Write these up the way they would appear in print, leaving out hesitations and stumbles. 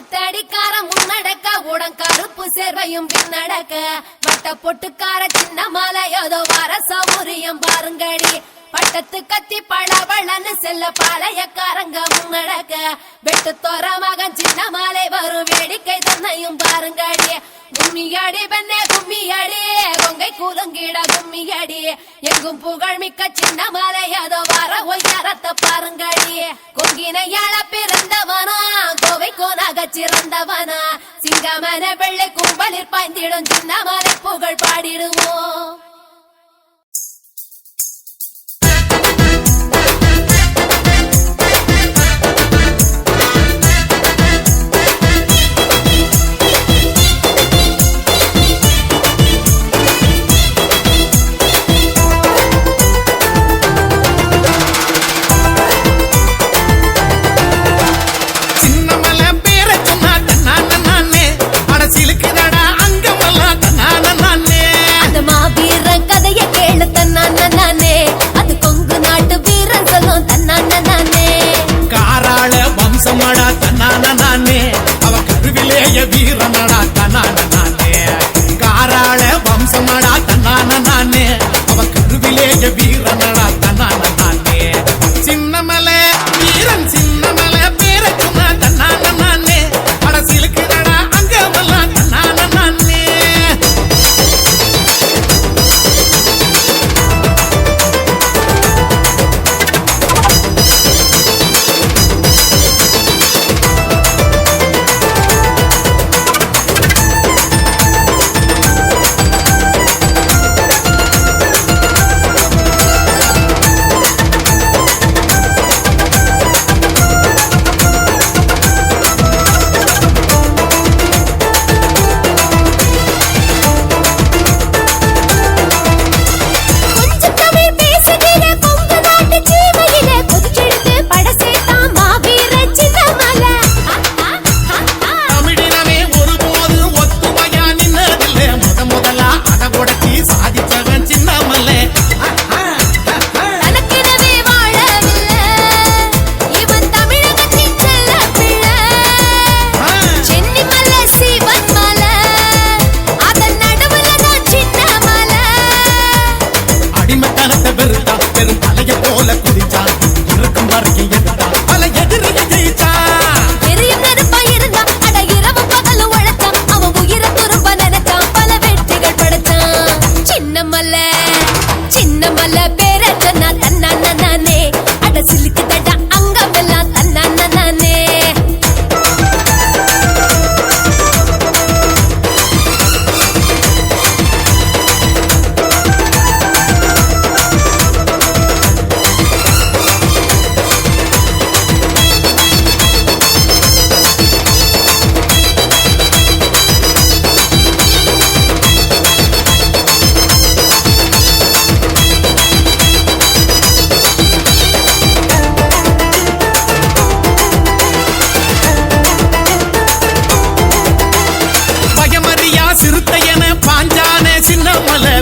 கட்டுத்தடிக்கார முன்னடக்க உடன் கருப்பு சேர்வையும் பின்னடக்க வட்ட பொட்டுக்கார சின்ன மாலை ஏதோ வர சௌரியம் பாருங்கடி பட்டத்து கத்தி பழவளன்னு செல்ல பாளையக்காரங்க முன்னடக்க வெட்டு தோற மகன் சின்ன மாலை வரும் வேடிக்கை தன்னையும் பாருங்கடி கும்மியடி பெண்ணே கும்மியடி கொங்கை கூலுங்கிட கும்மியடி எங்கும் புகழ் மிக்க சின்ன மாலை ஏதோ வர ஒய்யாரத்தை பாருங்கடி கொங்கினையாள பிறந்தவனா கோவை கோனாக சிறந்தவனா சிங்கமன வெள்ளை கும்பலில் பாய்ந்திடும் சின்ன மாலை புகழ் பாடிடுவோம். வீரனடா தன்னானே காராள வம்சமடா தன்னானே அவ கருவிலேய வீரனடா தன்னானே சின்னமலை வீரன் சின்னமலை பேர சொன்னா தன்னானே படசிலுக்குடா அங்கமெல்லாம் தன்னானே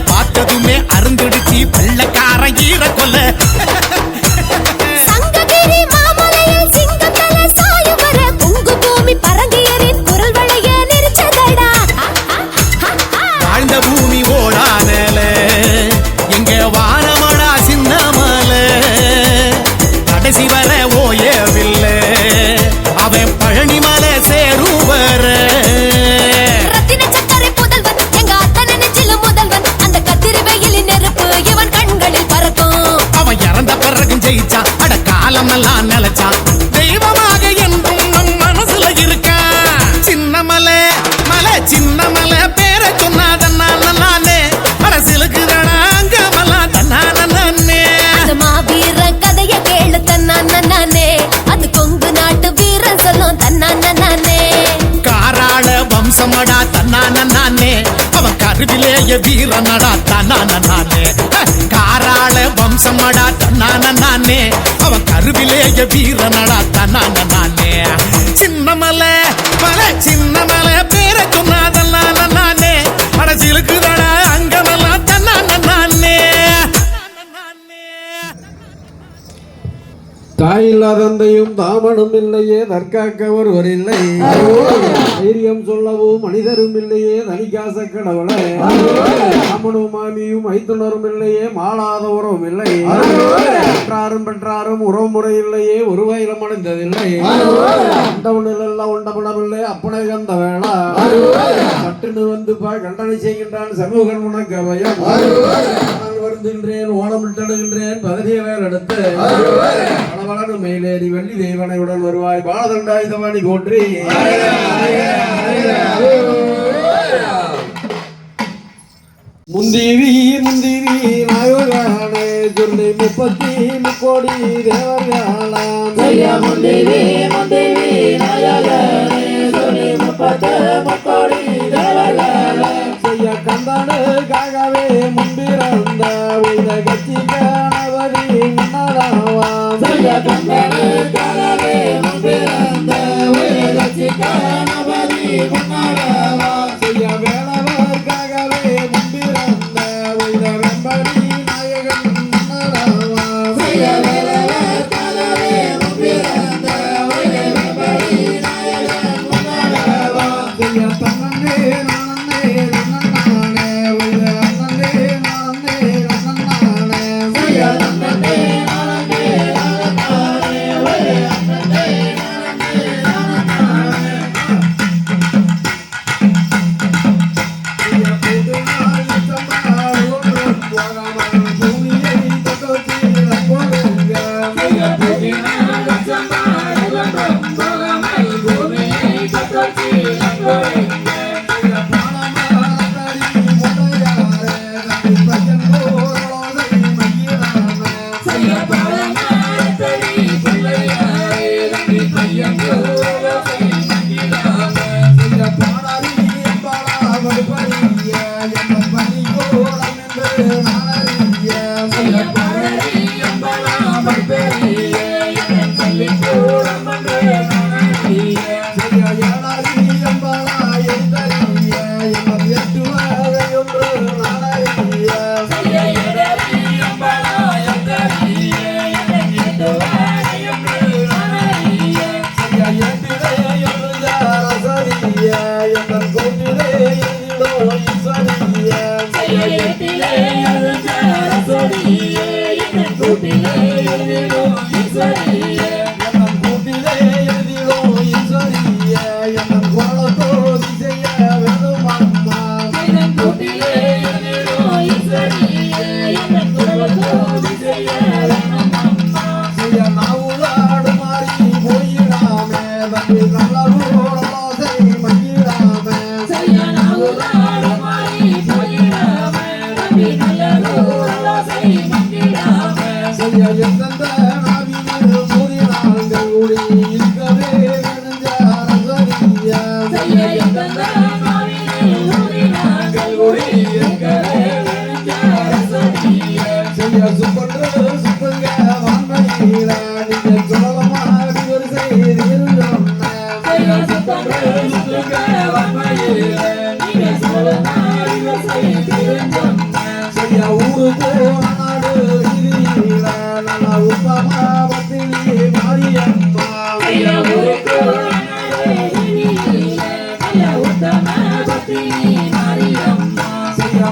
பார்த்ததுமே அருந்துடுச்சி வெள்ளக்கார ஈர கொல்ல சங்ககிரி மாமலையில் சிங்கத்தல சாயுவர பொங்கு பூமி பரங்கியரின் குரல் வளைய நெரிச்சதடா வாழ்ந்த பூமி ஓடானல எங்க வானமடா சின்னமல கடைசி வர ஓயவில்லை அவன் பழனி மலை சேருவர ஜெயிச்சான் அட காலமெல்லாம் நிலைச்சான் தெய்வமாக என்றும் நம் மனசுல இருக்கா சின்னமலை மலை சின்னமலை பேர சொன்னா தன்னானே மனசிலுக்கு அங்கமெல்லாம் தன்னானே மாவீர கதைய கேளு தன்னானே அது கொங்கு நாட்டு வீரன் சொல்லும் தன்னானே காராள வம்சமடா தன்னானே அவன் கருவிலேய வீரனடா தன்னானே காராள வம்சமடா தன்னானே அவன் கருவிலேய வீரனடா தன்னானே சின்னமலை மலை சின்னமலை பேர சொன்னாதே மனசிலுக்குதடா அங்கமெல்லாம் தன்னானே தாயில தாயில்லா தந்தையும் தாமனும் இல்லையே தற்காக்க ஒருவர் இல்லை தைரியம் சொல்லவும் மனிதரும் இல்லையே தனிக்காச கடவுளை அம்மனும் மாமியும் மைத்துனரும் இல்லையே மாளாத உறவும் இல்லை பெற்றாரும் உறவு முறை இல்லையே ஒரு வயலம் அடைந்ததில்லை உண்டவனில் எல்லாம் உண்டபடமில்லை அப்பனை கந்த வேளா சட்டுன்னு வந்து கண்டனை செய்கின்றான் சமூகன் உனக்கு பயம் வருந்துகின்றேன் ஓணமிட்டடுகின்றேன் பதறிய வேல் எடுத்து பலவளனு மேலேறி வெள்ளி தெய்வனையுடன் வருவாய் பாலதண்டாயுதவாணி போற்றி முந்திவி நாயோகானே சொல்லி 30 கோடி தேவர்களாம் முந்திவி நாயோகானே சொல்லி 30 கோடி தேவர்களாம் செய்ய கந்தனுக்காகவே முன்பிறந்த உயிர கட்சி கணபதி முன்னதாவாம் செய்ய கந்தனுக்காகவே முன்பிறந்த உயிர கட்சி கணபதி முன்னதாவாம் செய்ய வேளவர்க்காகவே முன்பிறந்த உயிர வெம்படி நாயகன் முன்னதாவாம் செய்ய வேளவர்க்காகவே முன்பிறந்த உயிர வெம்படி நாயகன் முன்னதாவாம் செய்ய தன்னே நானே நன்னே உயிர அண்ணே நானே நன்னே செய்ய தன்னே நானே நானே உயிர அண்ணே நானே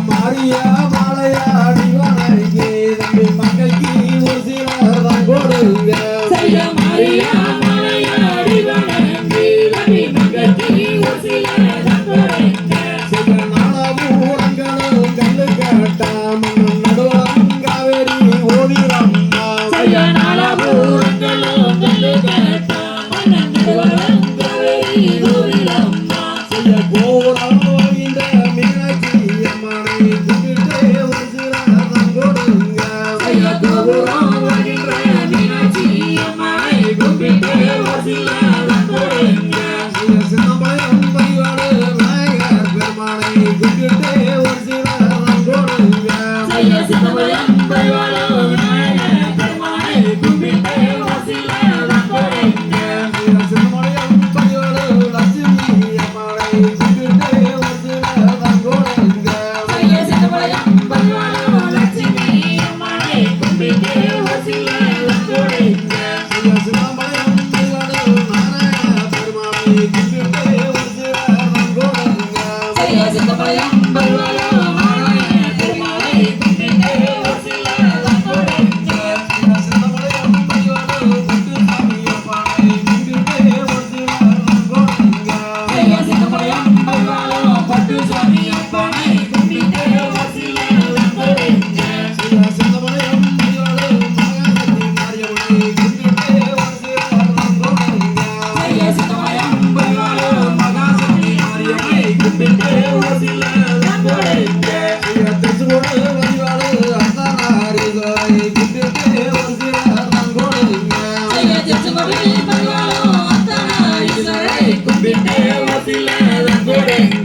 மாரியா மாலையாடி வணங்கி தம்பி மக்களுக்கு ஒரு சிலர் தான் கொடுங்க நாளூரங்களும் கல்லு கட்டாம நடுவம் காவேரி ஓடிரம்மா கோரம் இந்த மீனாட்சி அம்மனை கும்பிட்டு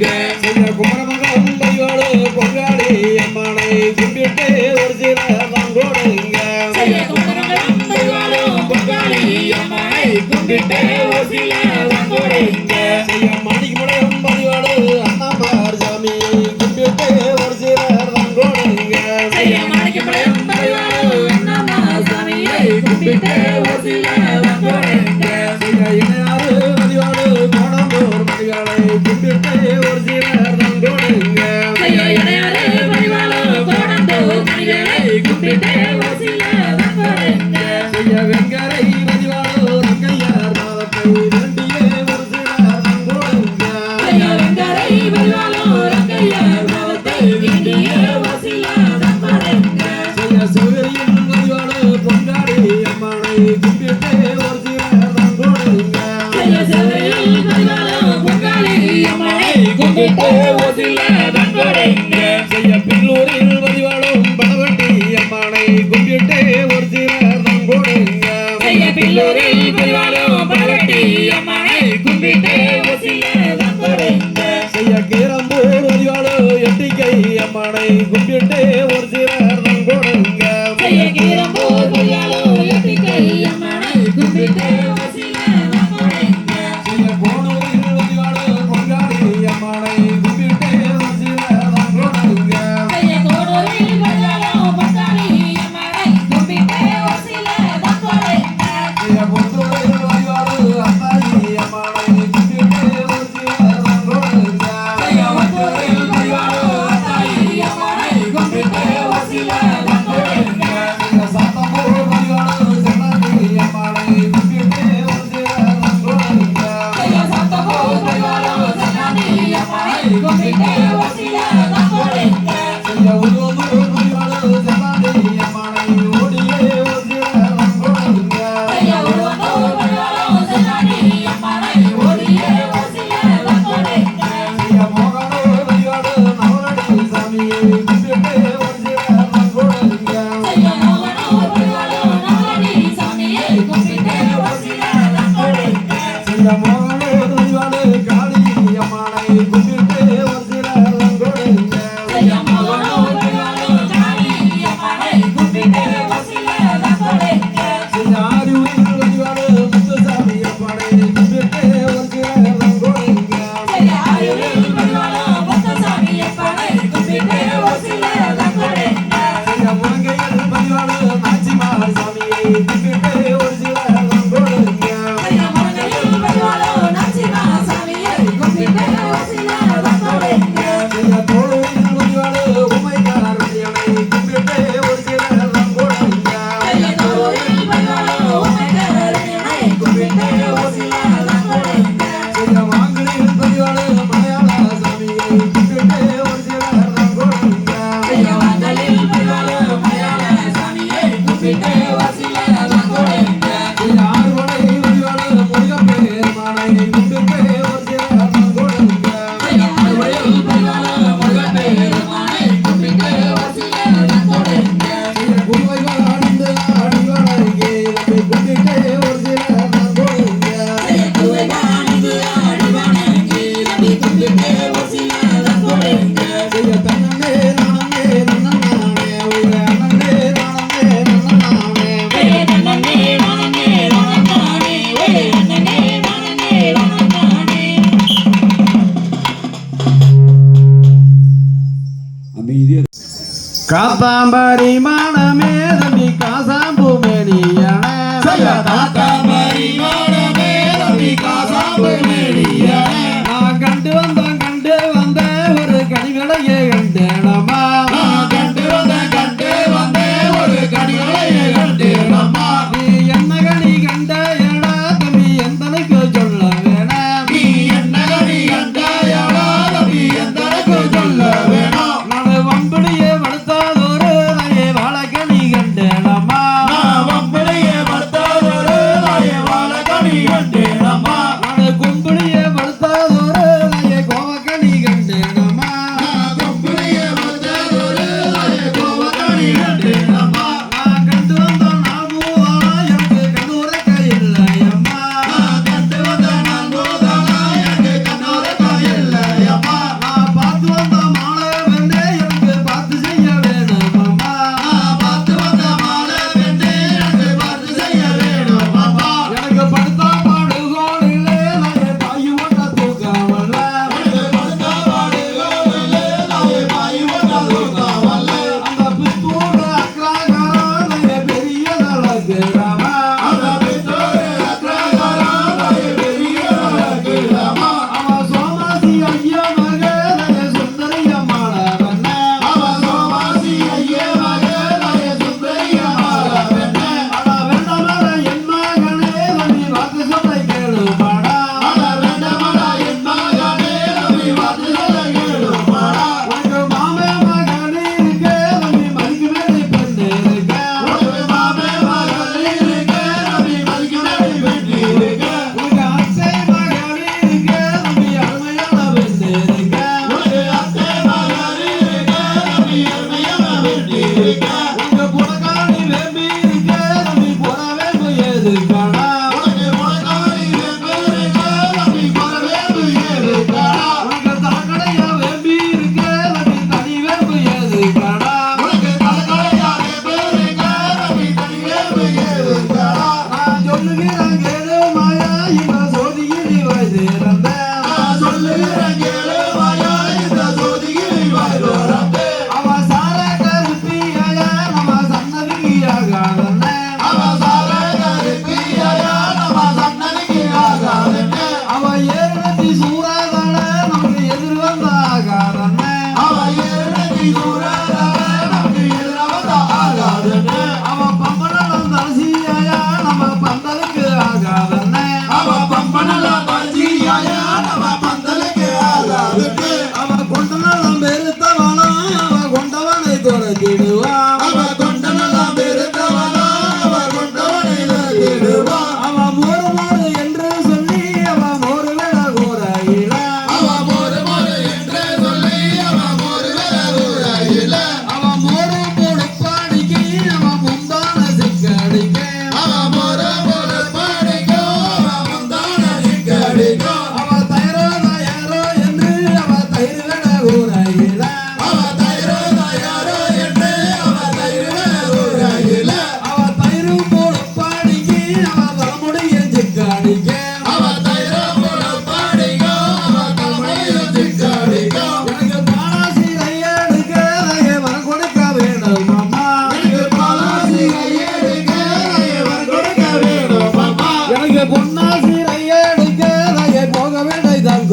கொண்டேங்க குமரமங்கலம் பையோடு பொங்காளி அம்மனை கும்பிட்டு ஒரு சில தான் கொடுங்க குமரமங்கலம் பையோடு பொங்காளி அம்மனை கும்பிட்டு ஒரு சில தான் கொடுங்க மாணிக்கமலையம் பையோடு அண்ணாமார் சாமி கும்பிட்டு ஒரு சில தான் கொடுங்க மாணிக்கமலையம் பையோடு அண்ணாமார் சாமியை கும்பிட்டு ஒரு சில தான் கொடுங்க இணையாறு பதிவாடு கோடம்பூர் மணிகளை கும்பிட்டு ஒரு சிலர் தான் கொடுங்க இணையாறு பதிவாடு கோடம்பூர் மணிகளை கும்பிட்டு ஒரு சில தான் கொடுங்க வெங்கரை பதிவாடு ரங்கையார் மாதத்தை வேண்டியே ஒரு சிலர் தான் கொடுங்க வெங்கரை பதிவாடு ரங்கையார் மாதத்தை வேண்டியே ஒரு சில தான் கொடுங்க சிவகிரியில் பதிவாடு பொங்காளி அம்மனை கும்பிட்டு ஒரு சிலர் தான் கொடுங்க பில்லூரில் பதிவாடும் பணவட்டி அம்மனை கும்பிட்டு ஒரு சிலர் தான் கொடுங்க பில்லூரில் பதிவாடும் பணவட்டி அம்மனை கும்பிட்டு ஒரு சிலர் தான் கொடுங்க கீரம்பூர் பதிவாடு எட்டிக்கை அம்மனை கும்பிட்டு ஒரு சிலர் தான் கொடுங்க கீரம்பூர் பதிவாடும் எட்டிக்கை அம்மனை கும்பிட்டு ஒரு சிலர் தான் கொடுங்க கோனூரில் பதிவாடு பொங்காளி அம்மனை கும்பிட்டு ஒரு சிலர் தான் கொடுங்க கோடூரில் பதிவாடும் பொங்காளி அம்மனை கும்பிட்டு ஒரு சிலர் தான் கொடுங்க பொத்தூரில் பதிவாடு அத்தாயி அம்மனை கும்பிட்டு ஒரு சிலர் தான் கொடுங்க கோடூரில் பதிவாடும் அத்தாயி அம்மனை கும்பிட்டு ஒரு சிலர் தான் கொடுங்க சாத்தம்பூர் பதிவாடு செல்லாதி அம்மனை கும்பிட்டு ஒரு சிலர் தான் கொடுங்க சத்தபோர் பதிவாடும் சன்னாதி அம்மனை கும்பிட்டு ஒரு சிலர் தான் கொடுங்க உருவமூர் பதிவாடு செல்லாதி அம்மனை ஓடியே ஒரு சிலர் தான் கொடுங்க உருவத்தோர் பதிவாடும் சன்னாதி அம்மனை ஓடியே ஒரு சிலர் தான் கொடுங்க மோகனூர் பதிவாடு நவரடி சாமியை கும்பிட்டு ஒரு சிலர் தான் கொடுங்க மோகனூர் பதிவாடும் நவரடி சாமியை கும்பிட்டு ஒரு சிலர் தான் கொடுங்க மோகனூர் பதிவாடு காளி அம்மனை கும்பிட்டு ஒரு சிலர் தான் கொடுங்க மோகனூர் பதிவாடும் காளி அம்மனை கும்பிட்டு ஒரு சிலர் தான் கொடுங்க ஆரியூரில் பதிவாடு முத்துசாமி அம்மனை கும்பிட்டு ஒரு சிலர் தான் கொடுங்க ஆயுளில் பதிவாடும் முத்துசாமி அப்பனை கும்பிட்டு ஒரு சிலர் தான் கொடுங்க முருங்கையில் பதிவாடு நாச்சிமார் சாமியை கும்பிட்டு ஒரு சிலர் தான் கொடுங்க மகனையில் பதிவாடும் நச்சிமா சாமியை கும்பிட்டு ஒரு சிலர் தான் கொடுங்க தோளூரில் பதிவாடு உமைக்கார் அம்மனை கும்பிட்டு ஒரு சிலர் தான் கொடுங்க தோளில் பதிவாடும் உமைகரணியை கும்பிட்டு ஒரு சிலர் தான் கொடுங்க மாங்கனியில் பதிவாடு மலையாள சாமியை கும்பிட்டு ஒரு சிலர் தான் கொடுங்க மகளில் பதிவாடும் மலையாள சாமியை கும்பிட்டு ஒரு சிலர் தான் கொடுங்க ஆறுவடை பதிவாடு முருகப்பெருமானை கும்பிட்டு ஒரு சிலர் தான் கொடுங்க ஆயுளில் பதிவாடும் முருகப்பெருமானை கும்பிட்டு ஒரு சிலர் தான் கொடுங்க குருவைகள் அணிந்து அடிவடங்கி கும்பிட்டு ஒரு சிலர் தான் கொடுங்க தன்னே நானே நன்னே ஒரு அண்ணே நானே நன்னே காத்தாம்பரி மானமே தம்பி காசாம்பு மேனியான நான் கண்டு வந்த ஒரு கனிகளையே கண்டேனம்மா நீ என்ன கனி கண்ட ஏடா தம்பி எந்தனைக்கு சொல்ல வேணாம் நான் வம்படியே வளர்த்தாதொரு வாழக்கனி கண்டே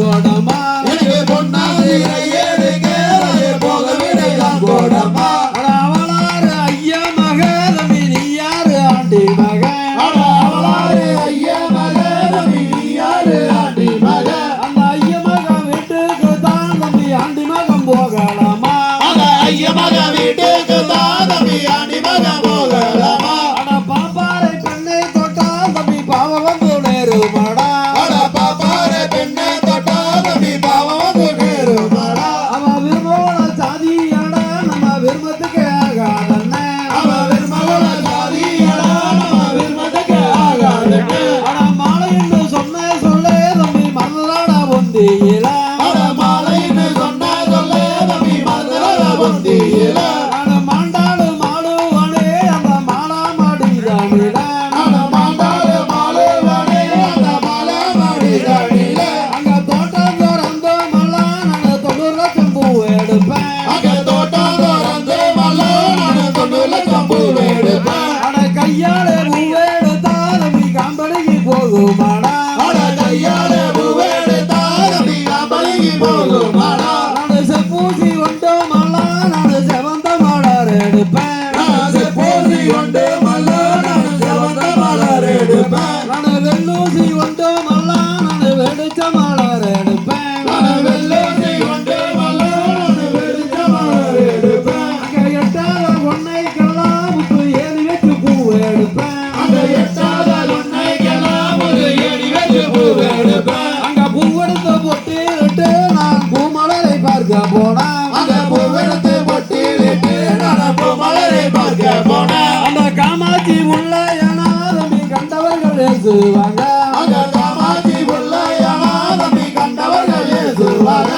கோடமா எனக்கு பொன்னாதிரை எடுக்க போக விடைதான் கோடமா அவளாறு ஐயா மக தம்பி நீ யாரு ஆண்டி மக அவளாறு ஐயா மக தம்பி நீ யாரு ஆண்டி மக அந்த ஐயா மக வீட்டுக்கு தான் தம்பி ஆண்டி மகம் போகலாமா அந்த ஐயா மக வீட்டுக்கு தான் தம்பி ஆண்டி மக போகலாமா அட பாப்பாரை பெண்ணை தொட்டா தம்பி பாவம் வந்து நேருமாடா அட பாப்பாரை பெண்ணை தொட்டா தம்பி பாவம் வந்து நேருமாடா அவ விரும்போட சாதியாடா நம்ம விரும்பத்துக்கு ஆகாதண்ணே அவ விரும்புகிற ஜாதியடா நம்ம விரும்பத்துக்கு ஆகாதண்ணே அட மாலை என்று சொன்ன சொல்லே தம்பி மறந்துடாடா பொந்தியில அட மாலைன்னு சொன்ன சொல்ல தம்பி மறந்துடாத பொந்தியில அட மாண்டாடு மாடுவானே அந்த மாடா மாடிதானில அட மாண்டாடு மாலுவனே அந்த மாலை மாடிதடில அங்க தோட்டம் திறந்து மல்லா நான் 90 லட்சம் பூ எடுப்பேன் அங்க தோட்டம் திறந்து மல்லோ நான் 90 லட்சம் பூ எடுப்பேன் அட கையாலே பூ எடுத்தா தம்பி காம்படிக்கு போகுமாடா அட கையாலே பூவெடுத்தா தம்பி காம்பளிக்கு போகுமாடா நான் செப்பூசி கொண்டு மல்லா நான் செவந்த மாடார் எடுப்பேன் நான் செப்பூசி கொண்டு மல்லோ நான் செவந்த மலர் எடுப்பேன் நான் வெள்ளூசி கொண்டு மல்லா நான் வெடிச்ச மாடார் எடுப்பேன் நான் வெள்ளூசி கொண்டு மல்லோ நான் வெடிச்ச மலர் எடுப்பேன் அங்க எட்டாத பொன்னைக்கெல்லாம் முத்து ஏறி வச்சு பூ எடுப்பேன் அந்த எட்டாத உன்னைக்கெல்லாம் ஒரு ஏடி வச்சு பூ எடுப்பேன் அங்க பூவெடுத்து பொட்டிட்டு நான் பூமலரை பார்க்க போனா அந்த பூவெடுத்து பொட்டிலிட்டு நான் பூ மலரை பார்க்க போனேன் அந்த காமாட்சி உள்ள ஏனா தம்பி கண்டவர்கள் ஏசுவாங்க அங்க காமாட்சி உள்ளையனா தம்பி கண்டவர்கள் ஏசுவாங்க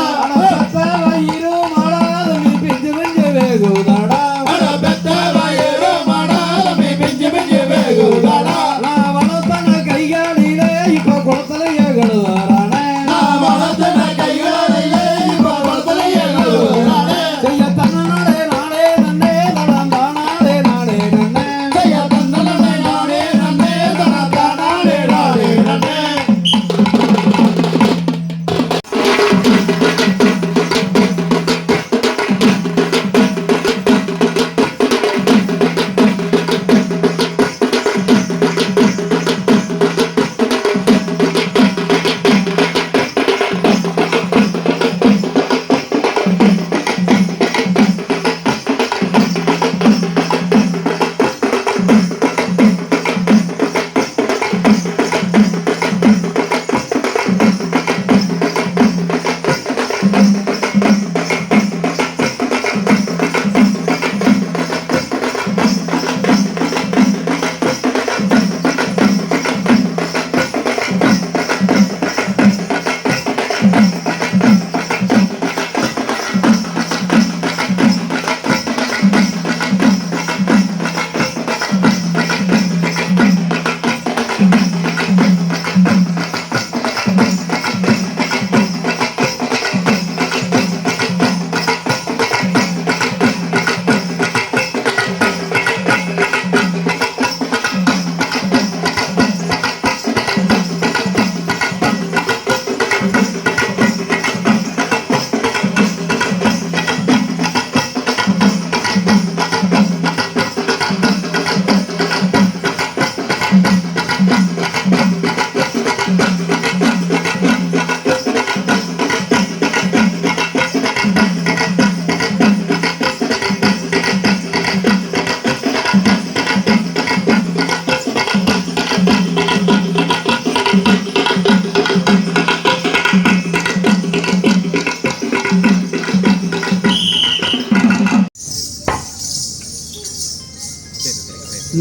வயிறு மாடா தம்பி பிஞ்சு பிஞ்சு வேகுதாடா அட பெத்த வயிறு மடா தம்பி பிஞ்சு பிஞ்சு வேகுதாடா நான் வளர்த்தன கைகாலிலே இப்ப குளத்திலேயே கழுவாரானே நான் வளர்த்தன கைகளிலே இப்ப வளர்த்தலையே கழுவுறானே செய்ய தன்னாலே நானே நன்னே தடம் தானாலே நானே நன்னே செய்ய தந்தனே நானே நன்னே தனத்தானாலே நானே நன்னே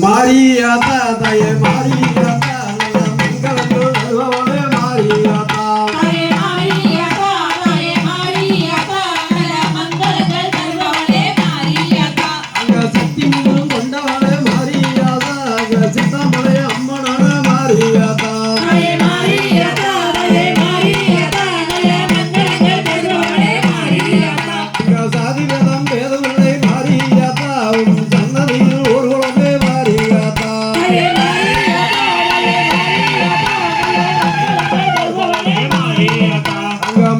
மாரியாத்தா தாயே மாரியாத்தா நல்ல மங்களத்து வருபவளே மாரியாத்தா அங்க சக்தி முகம் கொண்டவளே மாரியாத்தா அங்க சித்தாமலை அம்மனான மாரியாத்தா அங்க சாதி வேதம் வேதமில்லை மாரியாத்தா உன் சன்னதியில் ஊர்வலமே மாரியாத்தா மாரியாத்தா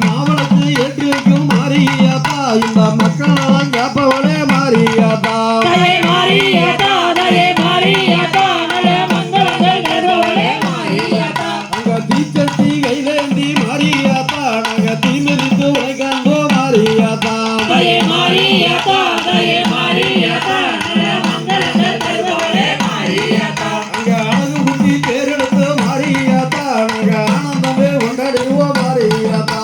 மாவளத்து ஏற்றி வைக்கும் மாரியாத்தா இந்த மக்கள் நலம் காப்பவளே மாரியாத்தா தாயே மாரியாத்தா தாயே மாரியாத்தா நல்ல மங்களங்கள் தருபவளே மாரியாத்தா அங்க தீச்சட்டி கைவேந்தி மாரியாத்தா நாங்க தீமிதித்து உழைக்காண்டோ மாரியாத்தா தாயே மாரியாத்தா தாயே மாரியாத்தா நல்ல மங்களங்கள் தருபவளே மாரியாத்தா அங்க அழகு குட்டி தேரெடுத்து மாரியாத்தா நாங்க ஆனந்தமே கொண்டாடுவோம் மாரியாத்தா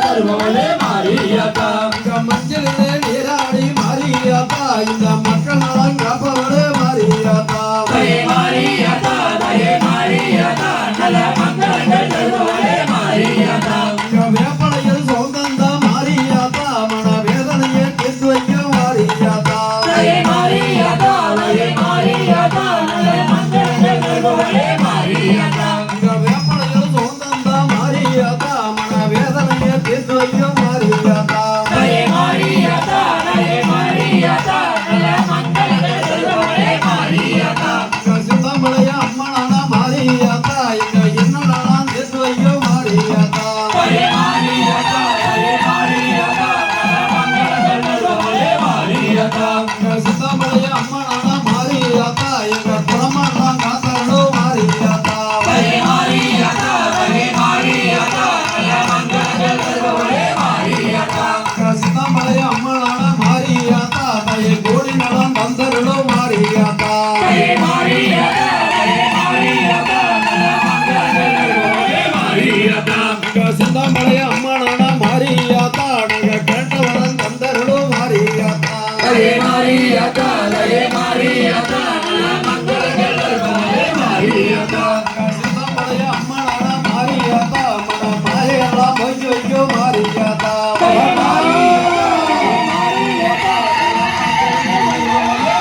தருபவளே மாரியாத்தா அங்க மஞ்சளிலே நீராடி மாரியாத்தா இந்த மக்கள் நலம் காப்பவளே மாரியாத்தா தாயே மாரியாத்தா தாயே மாரியாத்தா நல்ல மங்களங்கள் தருபவளே மாரியாத்தா அங்க வேப்பலையில் சொந்தந்த மாரியாத்தா மன வேதனையை தீர்த்து வைக்க மாரியாத்தா தாயே மாரியாத்தா தாயே மாரியாத்தா நல்ல மங்களங்கள் தருபவளே மாரியாத்தா அங்க வேப்பலையில் சொந்தந்த மாரியாத்தா மன வேதனையை தீர்த்து வைக்க மாரியாத்தா தாயே மாரியாத்தா தாயே மாரியாத்தா நல்ல மங்களங்கள் தருபவளே மாரியாத்தா அங்க சிந்தமலைய அம்மனான மாரியாத்தா எங்க இன்னொல்லாம் தீர்த்து வைக்க மாரியாத்தா தாயே மாரியாத்தா தாயே மாரியாத்தா நல்ல மங்களங்கள் தருபவளே மாரியாத்தா அங்க சிந்தமலைய அம்மனான மாரியாத்தா எங்க குலமெல்லாம் காத்தாளோ மாரியாத்தா தாயே மாரியாத்தா தாயே மாரியாத்தா நல்ல மங்களங்கள் தருபவளே மாரியாத்தா அங்க சிந்தமலைய அம்மனான மாரியாத்தா தயை கோடி நலம் தந்தருளோ மாரியாத்தா தாயே மாரியாத்தா தாயே மாரியாத்தா நல்ல மங்களங்கள் தருபவளே மாரியாத்தா அங்க சிந்தாமலைய அம்மனான மாரியாத்தா நாங்க கேட்ட வரம் தந்தருளோ மாரியாத்தா தாயே மாரியாத்தா தாயே மாரியாத்தா நல்ல மங்களங்கள் தருபவளே மாரியாத்தா அங்க சிந்தாமலைய அம்மனான மாரியாத்தா மன மாயெல்லாம் மொய்ச்சு வைக்கோ மாரியாத்தா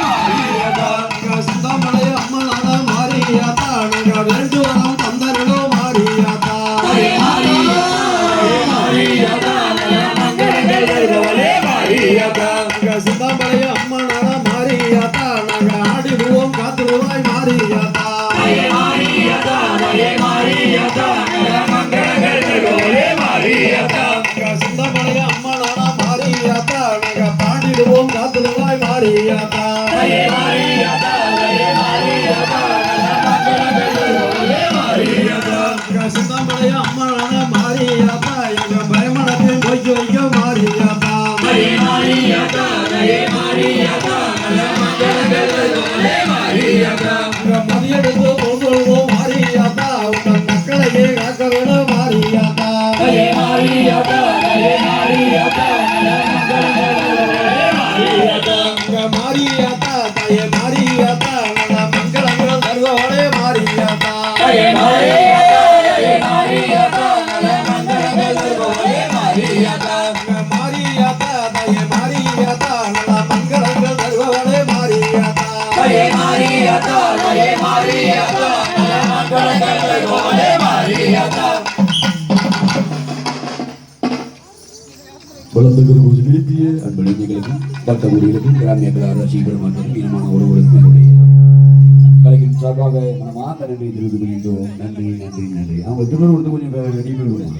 அங்க சிந்தாமலைய அம்மனான மாரியாத்தா நாங்க வேண்டு வரம் தந்தருளோ மாரியாத்தா தாயே மாரியாத்தா நல்ல மங்களங்கள் தருபவளே மாரியாத்தா அங்க சிந்தாமலைய அம்மனான மாரியாத்தா நாங்க ஆடிடுவோம் காத்துருவாய் மாரியாத்தா தாயே மாரியாத்தா தாயே மாரியாத்தா நல்ல மங்களங்கள் தருபவளே மாரியாத்தா அங்க சிந்தாமலைய அம்மனான மாரியாத்தா நாங்க பாடிடுவோம் காத்துருவாய் மாரியாத்தா தாயே மாரியாத்தா தாயே மாரியாத்தா நல்ல மங்களங்கள் தருபவளே மாரியாத்தா அங்க சிந்தாமலைய அம்மனான மாரியாத்தா எங்க பயமனத்தையும் போய்க்கு வைக்க மாரியாத்தா தாயே மாரியாத்தா தாயே மாரியாத்தா நல்ல மங்களங்கள் தருபவளே மாரியாத்தா அங்க மதியெடுத்து பொங்கல்வோம் மாரியாத்தா உங்க மக்களையே காக்க விட மாரியாத்தா தாயே மாரியாத்தா தாயே மாரியாத்தா நல்ல மங்களங்கள் தருபவளே மாரியாத்தா அங்க மாரியாத்தா தாயே மாரியாத்தா நல்ல மங்களங்கள் தருவவளே மாரியாத்தா தாயே மாரியாத்தா தாயே மாரியாத்தா நல்ல மங்களங்கள் தருபவளே மாரியாத்தா அங்க மாரியாத்தா தாயே மாரியாத்தா நல்ல மங்களங்கள் தருவவளே மாரியாத்தா தாயே மாரியாத்தா தாயே மாரியாத்தா நல்ல மங்களங்கள் தருபவளே மாரியாத்தா வளர்ந்தவர் போது நிறுத்திய அன்பளிஞர்களுக்கு பட்டமுறைகளுக்கு கிராமிய கலாராட்சி பெருமாற்றம் மீனமான ஒருவருடைய கலையின் சார்பாக மனமார்ந்த நன்றி தெரிவித்துக் கொள்கின்றோம். நன்றி நன்றி நன்றி. அவங்க திரும்ப வந்து கொஞ்சம் ரெடி பண்ணுவாங்க.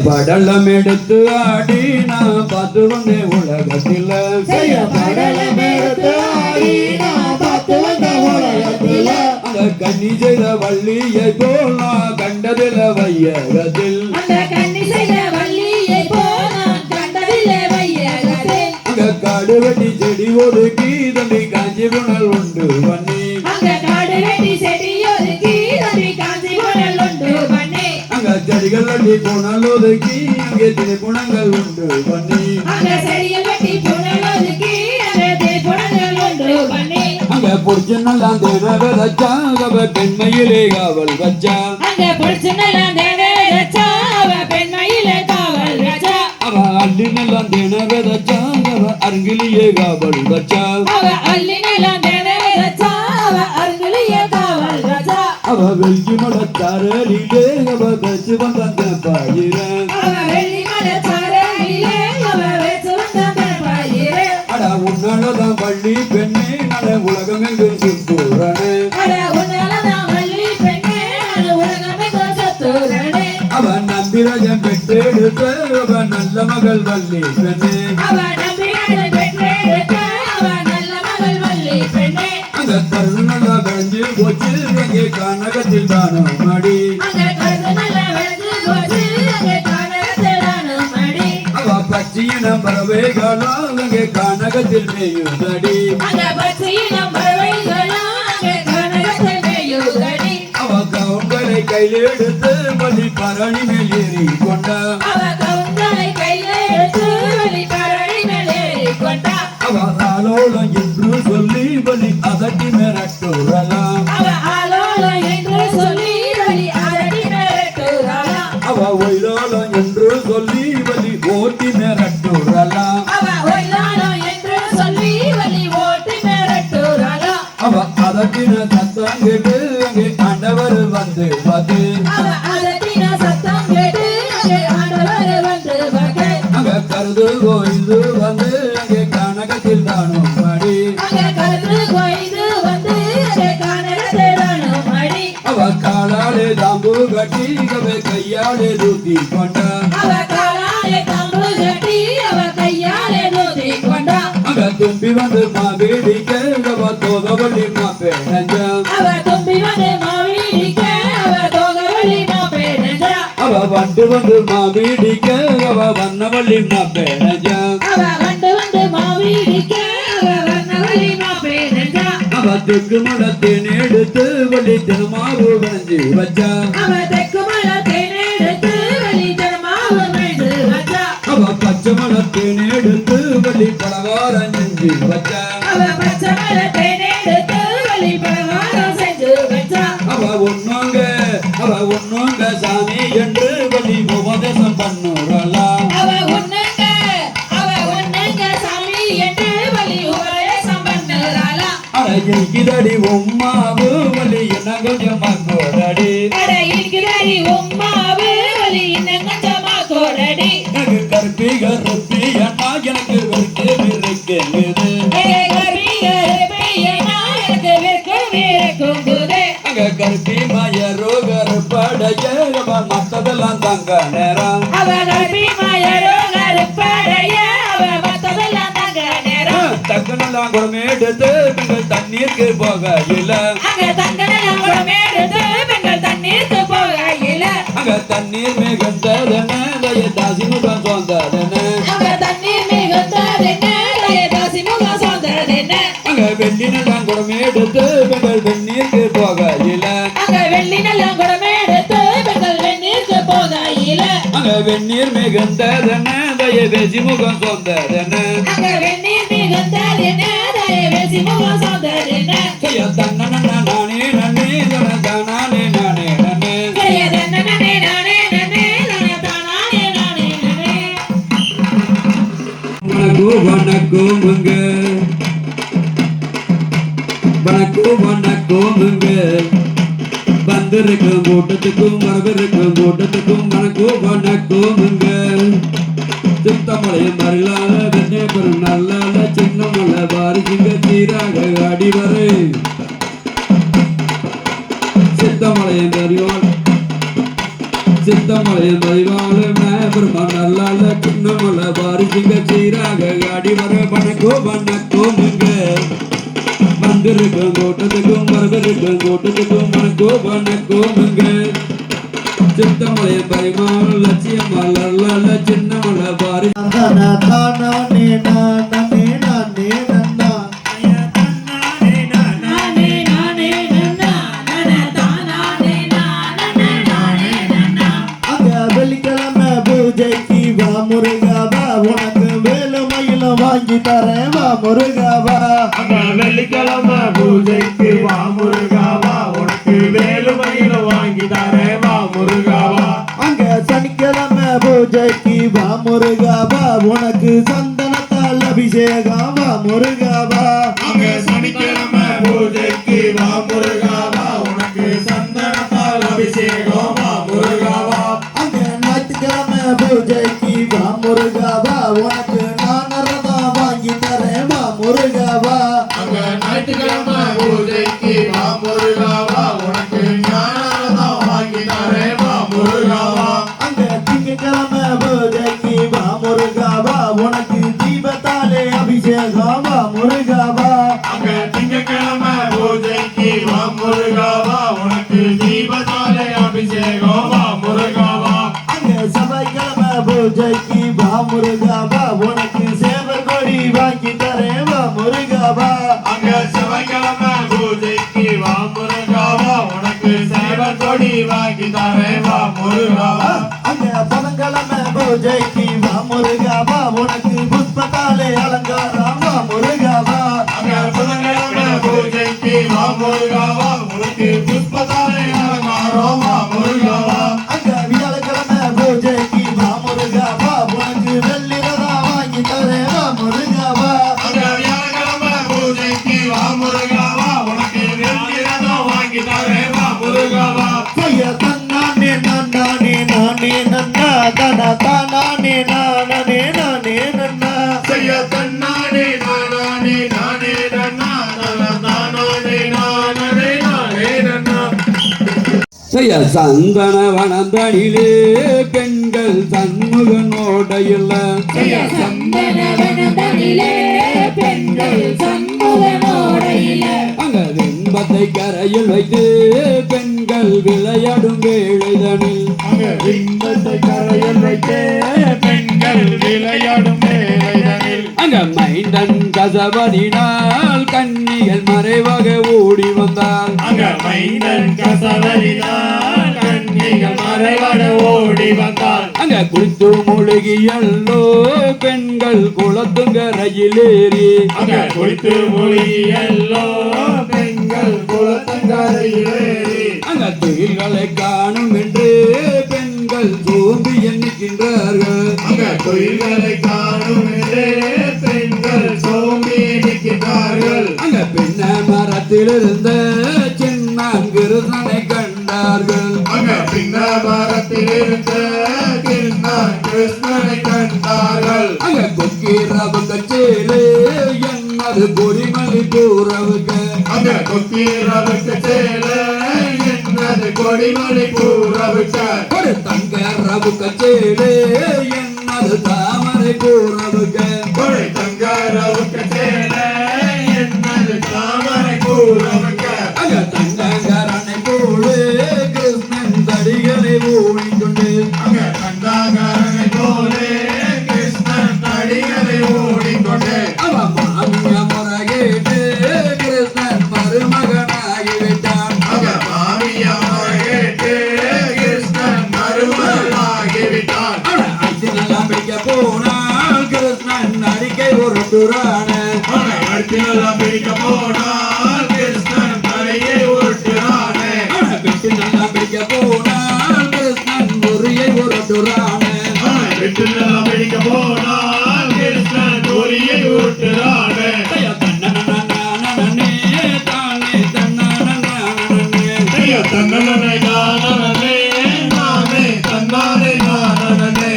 படலம் எடுத்து ஆடி நான் பார்த்து வந்தேன் உலகத்தில் படலம் எடுத்து ஆடி நான் பார்த்து வந்த உலகத்தில் அந்த கன்னி செய்த வள்ளியை போல் நான் கண்டதில் வையகத்தில் அந்த கன்னி செய்த வள்ளியை போல் நான் கண்டதில்லை வையகத்தில் அங்க காடு வெட்டி செடி ஒதுக்கி தம்பி காஞ்சி புனல் உண்டு பண்ணி அங்க காடு வெட்டி செடியொதுக்கி தம்பி காஞ்சி புனல் உண்டு பண்ணி அங்க செடிகள் வெட்டி புனல் ஒதுக்கி அங்கே திரைப்புணங்கள் உண்டு பண்ணி அங்க செடியில் வெட்டி புனல் ஒதுக்கி அங்கே புனல் உண்டு பண்ணி அங்க பொடிச்சு நல்லா தேன விதைச்சா அவ பெண்மையிலே காவல் வச்சா அங்க புடிச்சு நல்லா தேவை வச்சா அவ பெண்மையிலே காவல் வச்சா அவ அள்ளி நல்லா தேன விதைச்சா அவ அருங்கிலேயே காவல் வச்சா அவ அள்ளி நல்லா தேவை வச்சா அவ அருகிலேயே காவல் வச்சா அவ வெள்ளி மலச்சாரலிலே அவ வச்சு வந்த பாயிரன் அவ வெள்ளி மலச்சாரலிலே அவ வச்சு வந்த பாயிரன் அட உன்னாலதான் பள்ளி பெண்ணே நட உலகம் எங்கும் சுத்தூரனே அவன் நம்பிராஜன் பெற்றெடுத்த அவன் நல்ல மகள் வள்ளி பெண்ணே அந்த கருணலா கழிஞ்சு போச்சு அங்கே கனகத்தில் தானம் மடி அவ பச்சையின பறவைகளா அங்கே கனகத்தில் மேயுதடி அவ கவுங்களை கையில் எடுத்து வழி பரணி மேல் ஏறி கொண்டா அவ ஆலோலம் என்று சொல்லி வழி அதட்டி மிரட்டுறலாம் அவ ஒயிலோலம் என்று சொல்லி வழி ஓட்டி மிரட்டுறலாம் அவ அதட்டின சத்தம் கேட்டு அங்கே ஆண்டவர் வந்து அங்க கருது கோயிது வந்து அங்கே கனகத்தில் தானும் மடி அவ காலாலே தாம்பு கட்டி கவை கையாலே தூக்கி கொண்டா அங்க தும்பி வந்து மாவீடிக்க அவ தோதவள்ளி மாப்பேனஞ்சா அவ வண்டு வந்து மாவீடிக்க அவ வண்ணவள்ளி மாப்பேனஞ்சா அவ தெற்கு மடத்தின் எடுத்து வள்ளி தினமாவு வரைஞ்சி வச்சா அவ பச்சை மடத்தின் எடுத்து வள்ளி பலகாரம் செஞ்சு வச்சா அவ ஒன்னோங்க சாமி என்று வள்ளி உபதேசம் பண்ணுறலாம் அடையில்கிதடி உம்மாவு வலி என்ன கொஞ்சமா கோடடி எனக்கு கற்பிக ருப்பி அண்ணா எனக்கு வெறுக்கே அங்க கற்பி மயரோ கருப்படைய மத்ததெல்லாம் தங்க நேரம் தங்கனெல்லாம் குடமே எடுத்து பெண்கள் தண்ணீருக்கு போகையில அங்க தண்ணீர் மிகுந்ததென தாசி முகம் சொந்ததென அங்க வெள்ளினெல்லாம் குடமே எடுத்து பெண்கள் வெந்நீருக்கு போகையில அங்க வெந்நீர் மிகுந்ததென தயவேசி முகம் சொந்ததென தன்னே நானே நன்னே தானே நானே நன்னே வணக்கோமுங்க வணக்கோமுங்க வந்திருக்கும் கூட்டத்துக்கும் வரவிருக்கும் கூட்டத்துக்கும் வணக்கோமுங்க சித்தமலையும் மறிலால வெண்ணே பெரும் நல்லால சின்ன மலை பாரிசிங்க சீராக அடிவரை சித்தமலையும் மறிவாள் பெருமா நல்லால சின்ன மலை பாரிசிங்க சீராக அடிவரை வணக்கோமுங்க வந்திருக்கும் கூட்டத்துக்கும் வரவிருக்கும் கூட்டத்துக்கும் வணக்கோமுங்க சித்தமலையும் பரிமாள் லட்சியம் மலர்லால சின்ன மலை பாரி வெள்ளிக்கிழமை பூஜைக்கு வா முருகாவா உனக்கு வேலு மயில வாங்கி தரேன் வா முருகாவா வெள்ளிக்கிழமை பூஜைக்கு வா முருகாவா உனக்கு வேலு மயில வாங்கி தரேன் வா முருகாவா அங்க சனிக்கிழமை பூஜைக்கு வா முருகாவா உனக்கு சந்தனத்தால் அபிஷேகம் வா முருகாவா அங்க சனிக்கிழமை பூஜைக்கு வா முருகாவா உனக்கு சந்தனத்தால் அபிஷேகம் வா முருகாவா அங்க ஞாயிற்றுக்கிழமை பூஜைக்கு வா முருகாவா உனக்கு நான் வாங்கி தரேன் வா முருகாவா அங்க ஞாயிற்றுக்கிழமை சனிக்கிழமை பூஜைக்கு வா முருகாவா உனக்கு சேவை கொடி வாங்கி தரேன் வா முருகாவா அங்க புதன்கிழமை பூஜைக்கு வா முருகாவா உனக்கு புஷ்பத்தாலே அலங்காரம் வா முருகாவா அங்க புதன்கிழமை பூஜைக்கு வா முருகாவா உனக்கு புஷ்பத்தாலே அலங்காரம் வா முருகாவா அங்க வியாழக்கிழமை பூஜைக்கு வா முருகாவா உனக்கு வெள்ளி ரதம் வாங்கி தரேன் வா முருகாவா அங்க வியாழக்கிழமை பூஜைக்கு வா முருகாவா உனக்கு வெள்ளி ரதம் வாங்கி தரேன் வா முருகாவா செய்ய தன்னானே நானே நானே நன்னா தன தானே நானே நானே நன்னா செய்ய தன்னானே நானே நானே நன்னா தானே நானே நானே நன்னா செய்ய சந்தன வனந்தனிலே பெண்கள் சண்முகனோடையில் அங்க வெண்பத்தை கரையில் வைத்து பெண்கள் விளையாடும் வேளைதனில் அங்க விண்ணத்தை கரையில் வைத்தே பெண்கள் விளையாடும் வேளைதனில் அங்க மைந்தன் கசவதினால் கண்ணிகள் மறைவாக ஓடி வந்தால் அங்க மைந்தன் கசவரினால் கண்ணிகள் மறைவட ஓடி வந்தால் அங்க குளித்து மூழ்கியல்லோ பெண்கள் குளத்துங்கரையிலேறி அங்க குளித்து மொழியல்லோ பெண்கள் குளத்தங்கரையிலேறி அங்க துயில்களை காணும் என்று பெண்கள் சோம்பி எண்ணிக்கின்றார்கள் அங்க தொழில்களை காணும் என்றே பெண்கள் சோம்பி நிற்கிறார்கள் அங்க பின்ன மரத்திலிருந்த சின்னான் கிருஷ்ணனை கண்டார்கள் அங்க பின்ன மரத்தில் இருந்த கிருஷ்ணனை கண்டார்கள் அங்க கொக்கீரவு கச்சேலே என்னது கொடிமலி பூரவுக்கு அங்க கொக்கீரவுக்கு சேல என்னது கொடிமணி பூரவுக்க ஒரு தங்க ரவு கச்சேலே என்னது தாமரை பூரவுக்கு கொடை தங்கரவுக்கு சேல என்னது தாமரை பூரவுக்க அங்க தங்கரனை போலே கிருஷ்ணன் தடிகளை ஓடிக்கொண்டு அங்க கண்டாகரனை போலே கிருஷ்ணன் தடிகளை ஓடிக்கொண்டு அவ மாமிய முறைகேட்டு கிருஷ்ணன் மருமகனாகிவிட்டான் அங்க மாமியாரை கேட்டு கிருஷ்ணன் மருமகனாகிவிட்டான் அவனை அர்ஜுனெல்லாம் பிடிக்க போனால் கிருஷ்ணன் அடிக்கை உருட்டுறான அவனை அடுத்து நல்லா பிடிக்க போனால் கிருஷ்ணன் தலையை உருட்டுறானே அவனை பிடித்து நல்லா பிடிக்க போனால் கிருஷ்ணன் முறியை உருட்டுறான அவனை விட்டு நல்லா பிடிக்க போனால் கிருஷ்ணன் தோழியை உருட்டுறானே ஐயா தன்னனே நானனே நானே தன்னானே நானனே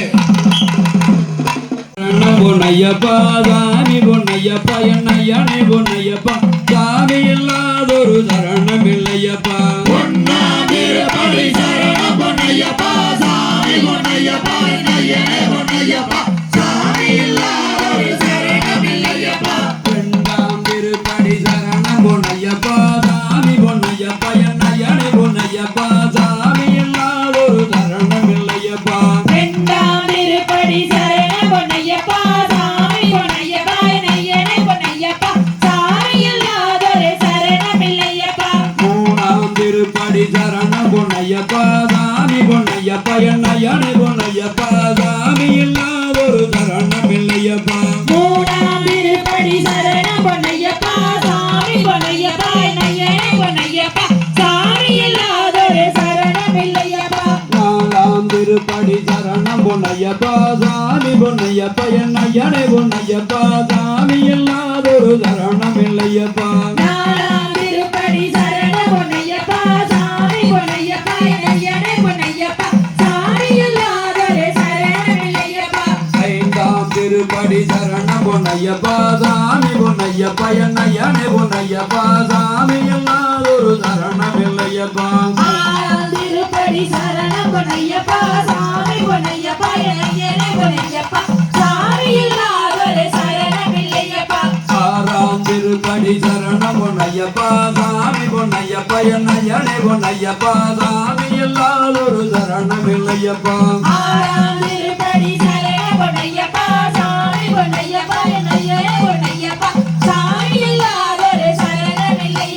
பொன்னையப்பா சாமி பொன்னையப்பா என்னையானே பொன்னையப்பா சாமி இல்லாதொரு சரணம் இல்லையப்பா பொன்னாதிரபடி சரண பொன்னையப்பா சாமி பொன்னையப்பா என்னையனே பொன்னையப்பா சாமி இல்லாதொரு சரணம் இல்லையப்பா ரெண்டாம் திருப்படி சரணம் பொன்னையப்பா சாமி பொன்னையப்பா என்னையானே பொன்னையப்பா சாமி இல்லாதொரு சரணம் இல்லையப்பா ரெண்டாம் திருப்படி சரண பொன்னையப்பா சாமி பொன்னையப்பா நையனே பொன்னையப்பா சாமி இல்லாதொரு சரணமில்லையப்பா மூணாம் திருப்படி சரணம் பொன்னையப்பா சாமி பொன்னையப்பா என்னையானே பொன்னையப்பா சாமி இல்லாதொரு சரணம் இல்லையப்பா மூணாம் திருப்படி சரண பொன்னையப்பா சாமி பொன்னையப்பா நையனே பொன்னையப்பா சாமி இல்லாதொரு சரணமில்லையப்பா நாலாம் திருப்படி சரணம் பொன்னையப்பா சாமி பொன்னையப்பா என்னையானே பொன்னையப்பா சாமி இல்லாதொரு சரணம் இல்லையப்பா நாலாம் திருப்படி சரண பொன்னையப்பா சாமி பொன்னையப்பா நையனே பொன்னையப்பா சாமி இல்லாதொரு சரணமில்லையப்பா ஐந்தாம் திருப்படி சரணம் பொன்னையப்பா சாமி பொன்னையப்பா என்னையானே பொன்னையப்பா சாமி இல்லாதொரு சரணம் இல்லையப்பா ஆறாம் திருப்படி சரண பொன்னையப்பா சாமி பொன்னையப்பா நையனே பொன்னையப்பா சாமி இல்லாதொரு சரணமில்லையப்பா ஆறாம் திருப்படி சரணம் பொன்னையப்பா சாமி பொன்னையப்பா என்னையானே பொன்னையப்பா சாமி இல்லாதொரு சரணம் இல்லையப்பா ஆறாம் திருப்படி சரண பொன்னையப்பா சாமி பொன்னையப்பா நையனே பொன்னையப்பா சாமி இல்லாதொரு சரணமில்லையப்பா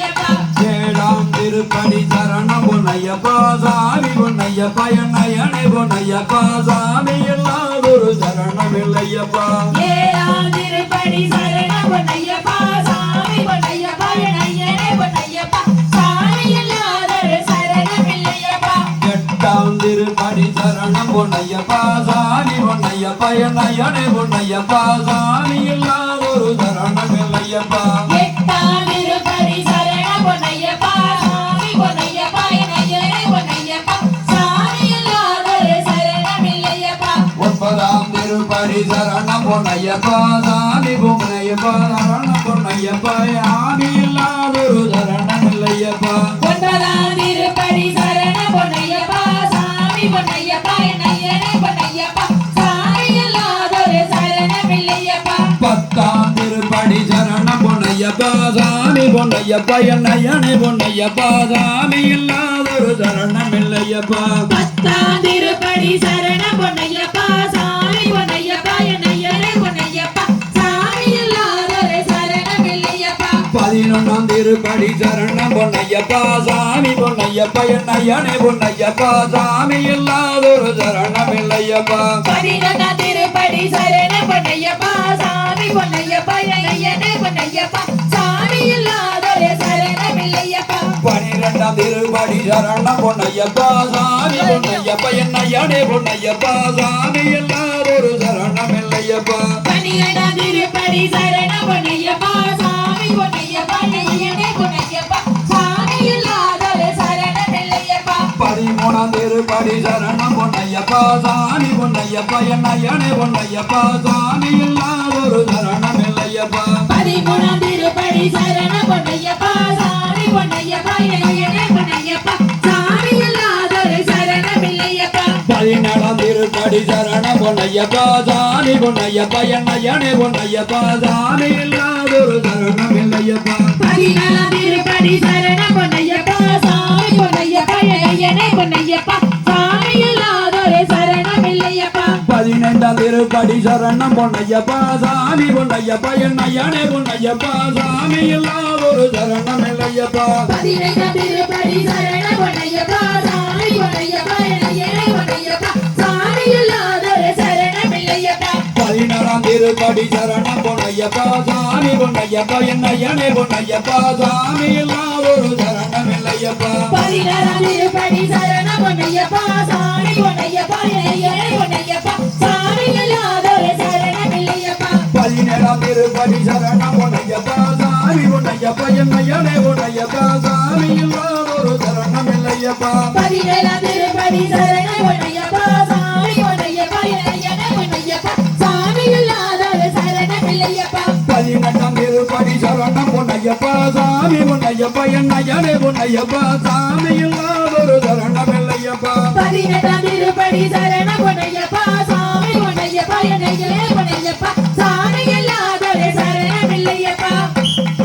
பொன்னையப்பா சாமி பொன்னையப்பா என்னையனே பொன்னையப்பா சாமி இல்லாதொரு சரணம் இல்லையப்பா ஏழாம் திருப்படி சரணம் பொன்னையப்பா சாமி பொன்னையப்பா என்னையனே பொன்னையப்பா சாமி இல்லாதொரு சரணம் இல்லையப்பா எட்டாம் திருப்படி சரணம் பொன்னையப்பா சாமி பொன்னையப்பா என்னையனே பொன்னையப்பா சாமி இல்லாதொரு சரணம் இல்லையப்பா எட்டாம் திருப்படி சரணம் பொன்னையப்பா சாமி பொன்னையப்பா என்னையனே பொன்னையப்பா சாமி இல்லாதொரு சரணம் இல்லையப்பா ஒன்பதாம் திருப்படி சரணம் பொன்னையப்பா சாமி பொன்னையப்பா சரணம் பொன்னையப்பா யாமி இல்லாதொரு சரணம் இல்லையப்பா ஒன்பதாம் திருப்படி சரணம் பொன்னையப்பா சாமி பொன்னையப்பா என்னையனே பொன்னையப்பா சாமி இல்லாதொரு சரணம் இல்லையப்பா பத்தாம் திருப்படி சரணம் பொன்னையப்பா சாமி பொன்னையப்பா என்னையனே பொன்னையப்பா சாமி இல்லாதொரு சரணம் இல்லையப்பா பத்தாம் திருப்படி சரணம் பொன்னையப்பா சாமி பொன்னையப்பா என்னையனே பொன்னையப்பா சாமி இல்லாதொரு சரணம் இல்லையப்பா பதினொன்றாம் திருப்படி சரணம் பொன்னையப்பா சாமி பொன்னையப்பா என்னையனே பொன்னையப்பா சாமி இல்லாதொரு சரணம் இல்லையப்பா பதினொன்றாம் திருப்படி சரணம் பொன்னையப்பா சாமி பொன்னையப்பா என்னையனே பொன்னையப்பா சாமி இல்லாதொரு சரணம் இல்லையப்பா பனிரெண்டாம் திருப்படி சரணம் பொன்னையப்பா சாமி பொன்னையப்பா என்னையனே பொன்னையப்பா சாமி இல்லாதொரு சரணம் இல்லையப்பா பன்னிரண்டாம் திருப்படி சரணம் பொன்னையப்பா சாமி பொன்னையப்பா என்னையனே பொன்னையப்பா சாமி இல்லாதொரு சரணம் இல்லையப்பா பதிமூணாம் திருப்படி சரணம் பொன்னையப்பா சாமி பொன்னையப்பா என்னையனே பொன்னையப்பா சாமி இல்லாதொரு சரணம் இல்லையப்பா பதிமூணாம் திருப்படி சரணம் பொன்னையப்பா சாமி பொன்னையப்பா என்னையனே பொன்னையப்பா சாமி இல்லாதொரு சரணம் இல்லையப்பா பதினேழாம் திருப்படி சரணம் பொன்னையப்பா சாமி பொன்னையப்பா என்னையனே பொன்னையப்பா சாமி இல்லாதொரு சரணம் இல்லையப்பா பதினாலாம் திருப்படி சரணம் பொன்னையப்பா சாமி பொன்னையப்பா என்னையனே பொன்னையப்பா சாமி இல்லாதொரு சரணம் இல்லையப்பா பதினைந்தாம் திருப்படி சரணம் பொன்னையப்பா சாமி பொன்னையப்பா என்னையனே பொன்னையப்பா சாமி இல்லாதொரு சரணம் இல்லையப்பா பதினைந்தாம் திருப்படி சரணம் பொன்னையப்பா சாமி பொன்னையப்பா என்னையனே பொன்னையப்பா சாமி இல்லாதொரு சரணம் இல்லையப்பா பதினாறாம் திருப்படி சரணம் பொன்னையப்பா சாமி பொன்னையப்பா என்னையனே பொன்னையப்பா சாமி இல்லாதொரு சரணம் இல்லையப்பா பதினாறாம் திருப்படி சரணம் பொன்னையப்பா சாமி பொன்னையப்பா என்னையனே பொன்னையப்பா சாமி இல்லாதொரு சரணம் இல்லையப்பா பதினேழாம் திருப்படி சரணம் பொன்னையப்பா சாமி பொன்னையப்பா என்னையனே பொன்னையப்பா சாமி இல்லாதொரு சரணம் இல்லையப்பா பதினேழாம் திருப்படி சரணம் பொன்னையப்பா சாமி பொன்னையப்பா என்னையனே பொன்னையப்பா சாமி இல்லாதொரு சரணம் இல்லையப்பா பதினெட்டாம் திருப்படி சரணம் பொன்னையப்பா சாமி பொன்னையப்பா என்னையனே பொன்னையப்பா சாமி இல்லாதொரு சரணம் இல்லையப்பா பதினெட்டாம் திருப்படி சரணம் பொன்னையப்பா சாமி பொன்னையப்பா என்னையனே பொன்னையப்பா சாமி இல்லாதொரு சரணம் இல்லையப்பா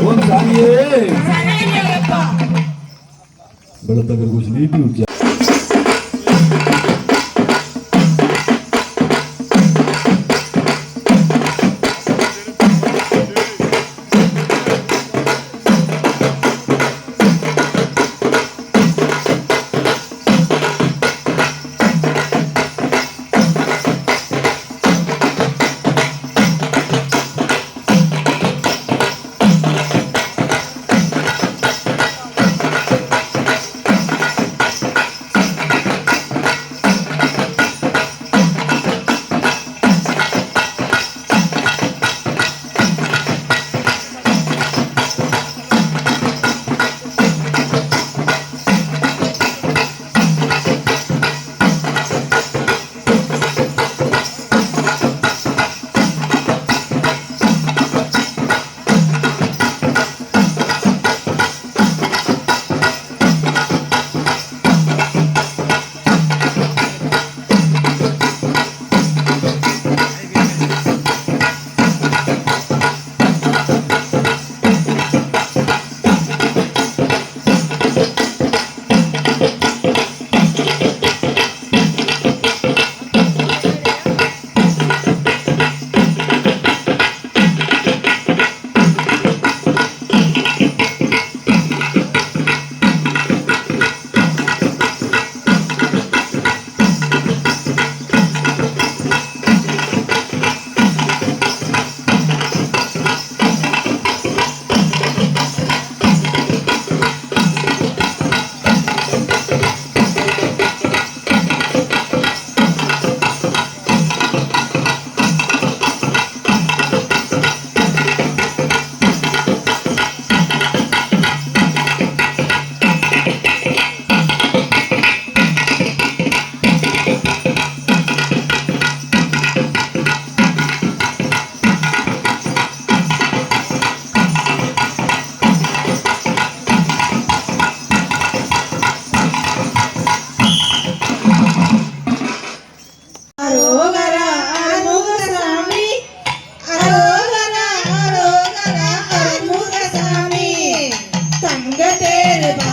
ஓம் சாமியே சரணமையப்பா बड़ा तगड़ कुछ नहीं टूट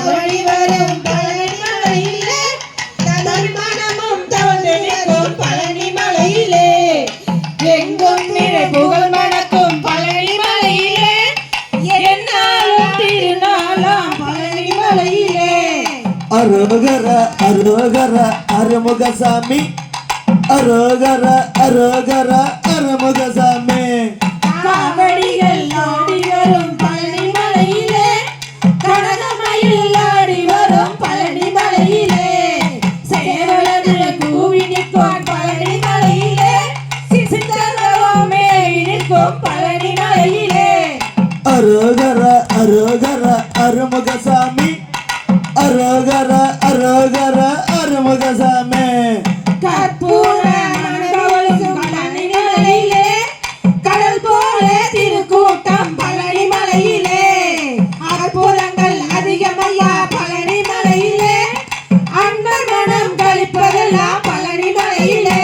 ஓடி வரும் பழனி மலையிலே தமிழ் மனமும் தவழ்ந்து நிற்கும் பழனி மலையிலே எங்கும் நிறை புகழ் மணக்கும் பழனி மலையிலே என்னாலும் திருநாளாம் பழனி மலையிலே அரோகர அரோகர அருமுகசாமி அரோகர அரோகர அருமுகசாமி காவடிகள் ஆடி வரும் பழனி மலையிலே கனகமயில் ஆடி வரும் பழனி மலையிலே சேவலது கூவி நிற்கும் பழனி மலையிலே சித்தரவமே நிற்கும் பழனி மலையிலே அரோகர அரோகர அருமுகசாமி அரோகர அரோகர அருமுகசாமி கற்பூர மணக்கவளுக்கும் பழனி மலையிலே கடல் போல திருக்கூட்டம் பழனி மலையிலே அற்புதங்கள் அதிகமையா பழனி மலையிலே அன்பர் மனம் கழிப்பதெல்லாம் பழனி மலையிலே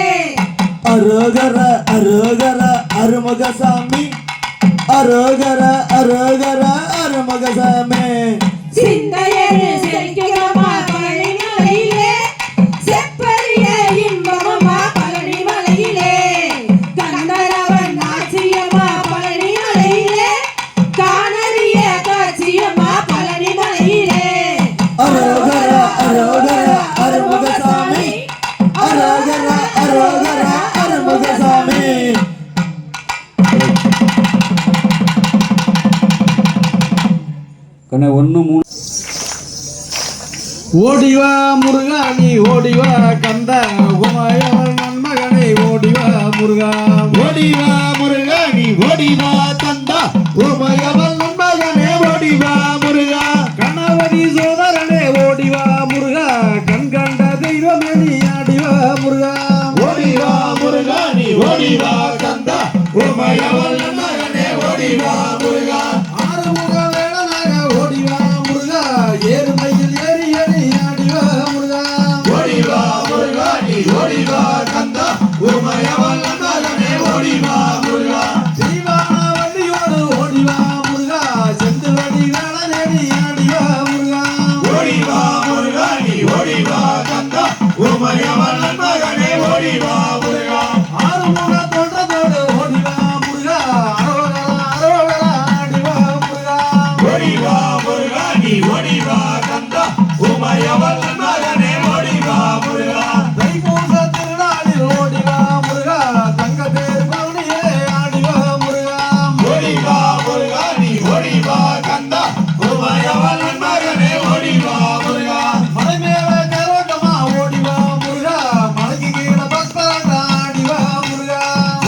அரோகர அரோகர அருமுகசாமி அரோகர அரோகர அருமுகசாமி சிந்தையரு செழிக்குமா பழனி மலையிலே செப்பரிய இன்பமா பழனி மலையிலே கந்தரவன் ஆட்சியமா பழனி மலையிலே காணறிய காட்சியமா பழனி மலையிலே அரோகர அரோகர அருமுகசாமி அரோகர அரோகர அருமுகசாமி கண்ணே 1 3 ஓடிவா முருகா நீ ஓடிவா கந்த உமையவள் நன்மகனை ஓடிவா முருகா ஓடிவா முருகா நீ ஓடிவா தந்தா உமையவள் நன்மகனே ஓடிவா முருகா கணவதி சோதரனே ஓடிவா முருகா கண் கண்ட தெய்வமே நீ ஆடிவா முருகா ஓடிவா முருகா நீ ஓடிவா தந்தா உமையவள் நன்மகனே ஓடிவா முருகா ஆறுமுக வேளனாக ஓடிவா முருகா ஏறுமையில் ஏறி ஏறி ஆடிவா முருகா ஓடிவா முருகா நீ ஓடிவா தந்தா உமையவள் நன்மகனே ஓடிவா முருகா தீவான வண்டியோடு ஓடிவா முருகா செந்துவடி வேளனேடி ஆடிவா முருகா ஓடிவா முருகா நீ ஓடிவா தந்தா உமையவள் நன்மகனே ஓடிவா முருகா ஆறுமுக தோன்றதோடு ஓடிவா முருகா அரோகரா ஆடிவா முருகா ஓடிவா முருகா நீ ஓடிவா தந்தா உமையவள் நன்மகனே ஓடிவா முருகா தைப்பூச திருநாளில் ஓடிவா முருகா தங்க தேர் பவனியே ஆடிவா முருகா ஓடிவா முருகா நீ ஓடிவா தந்தா உமையவள் நன்மகனே ஓடிவா முருகா மலை மேல கரோட்டமா ஓடிவா முருகா மலைக்கு கீழே பக்தராக ஆடிவா முருகா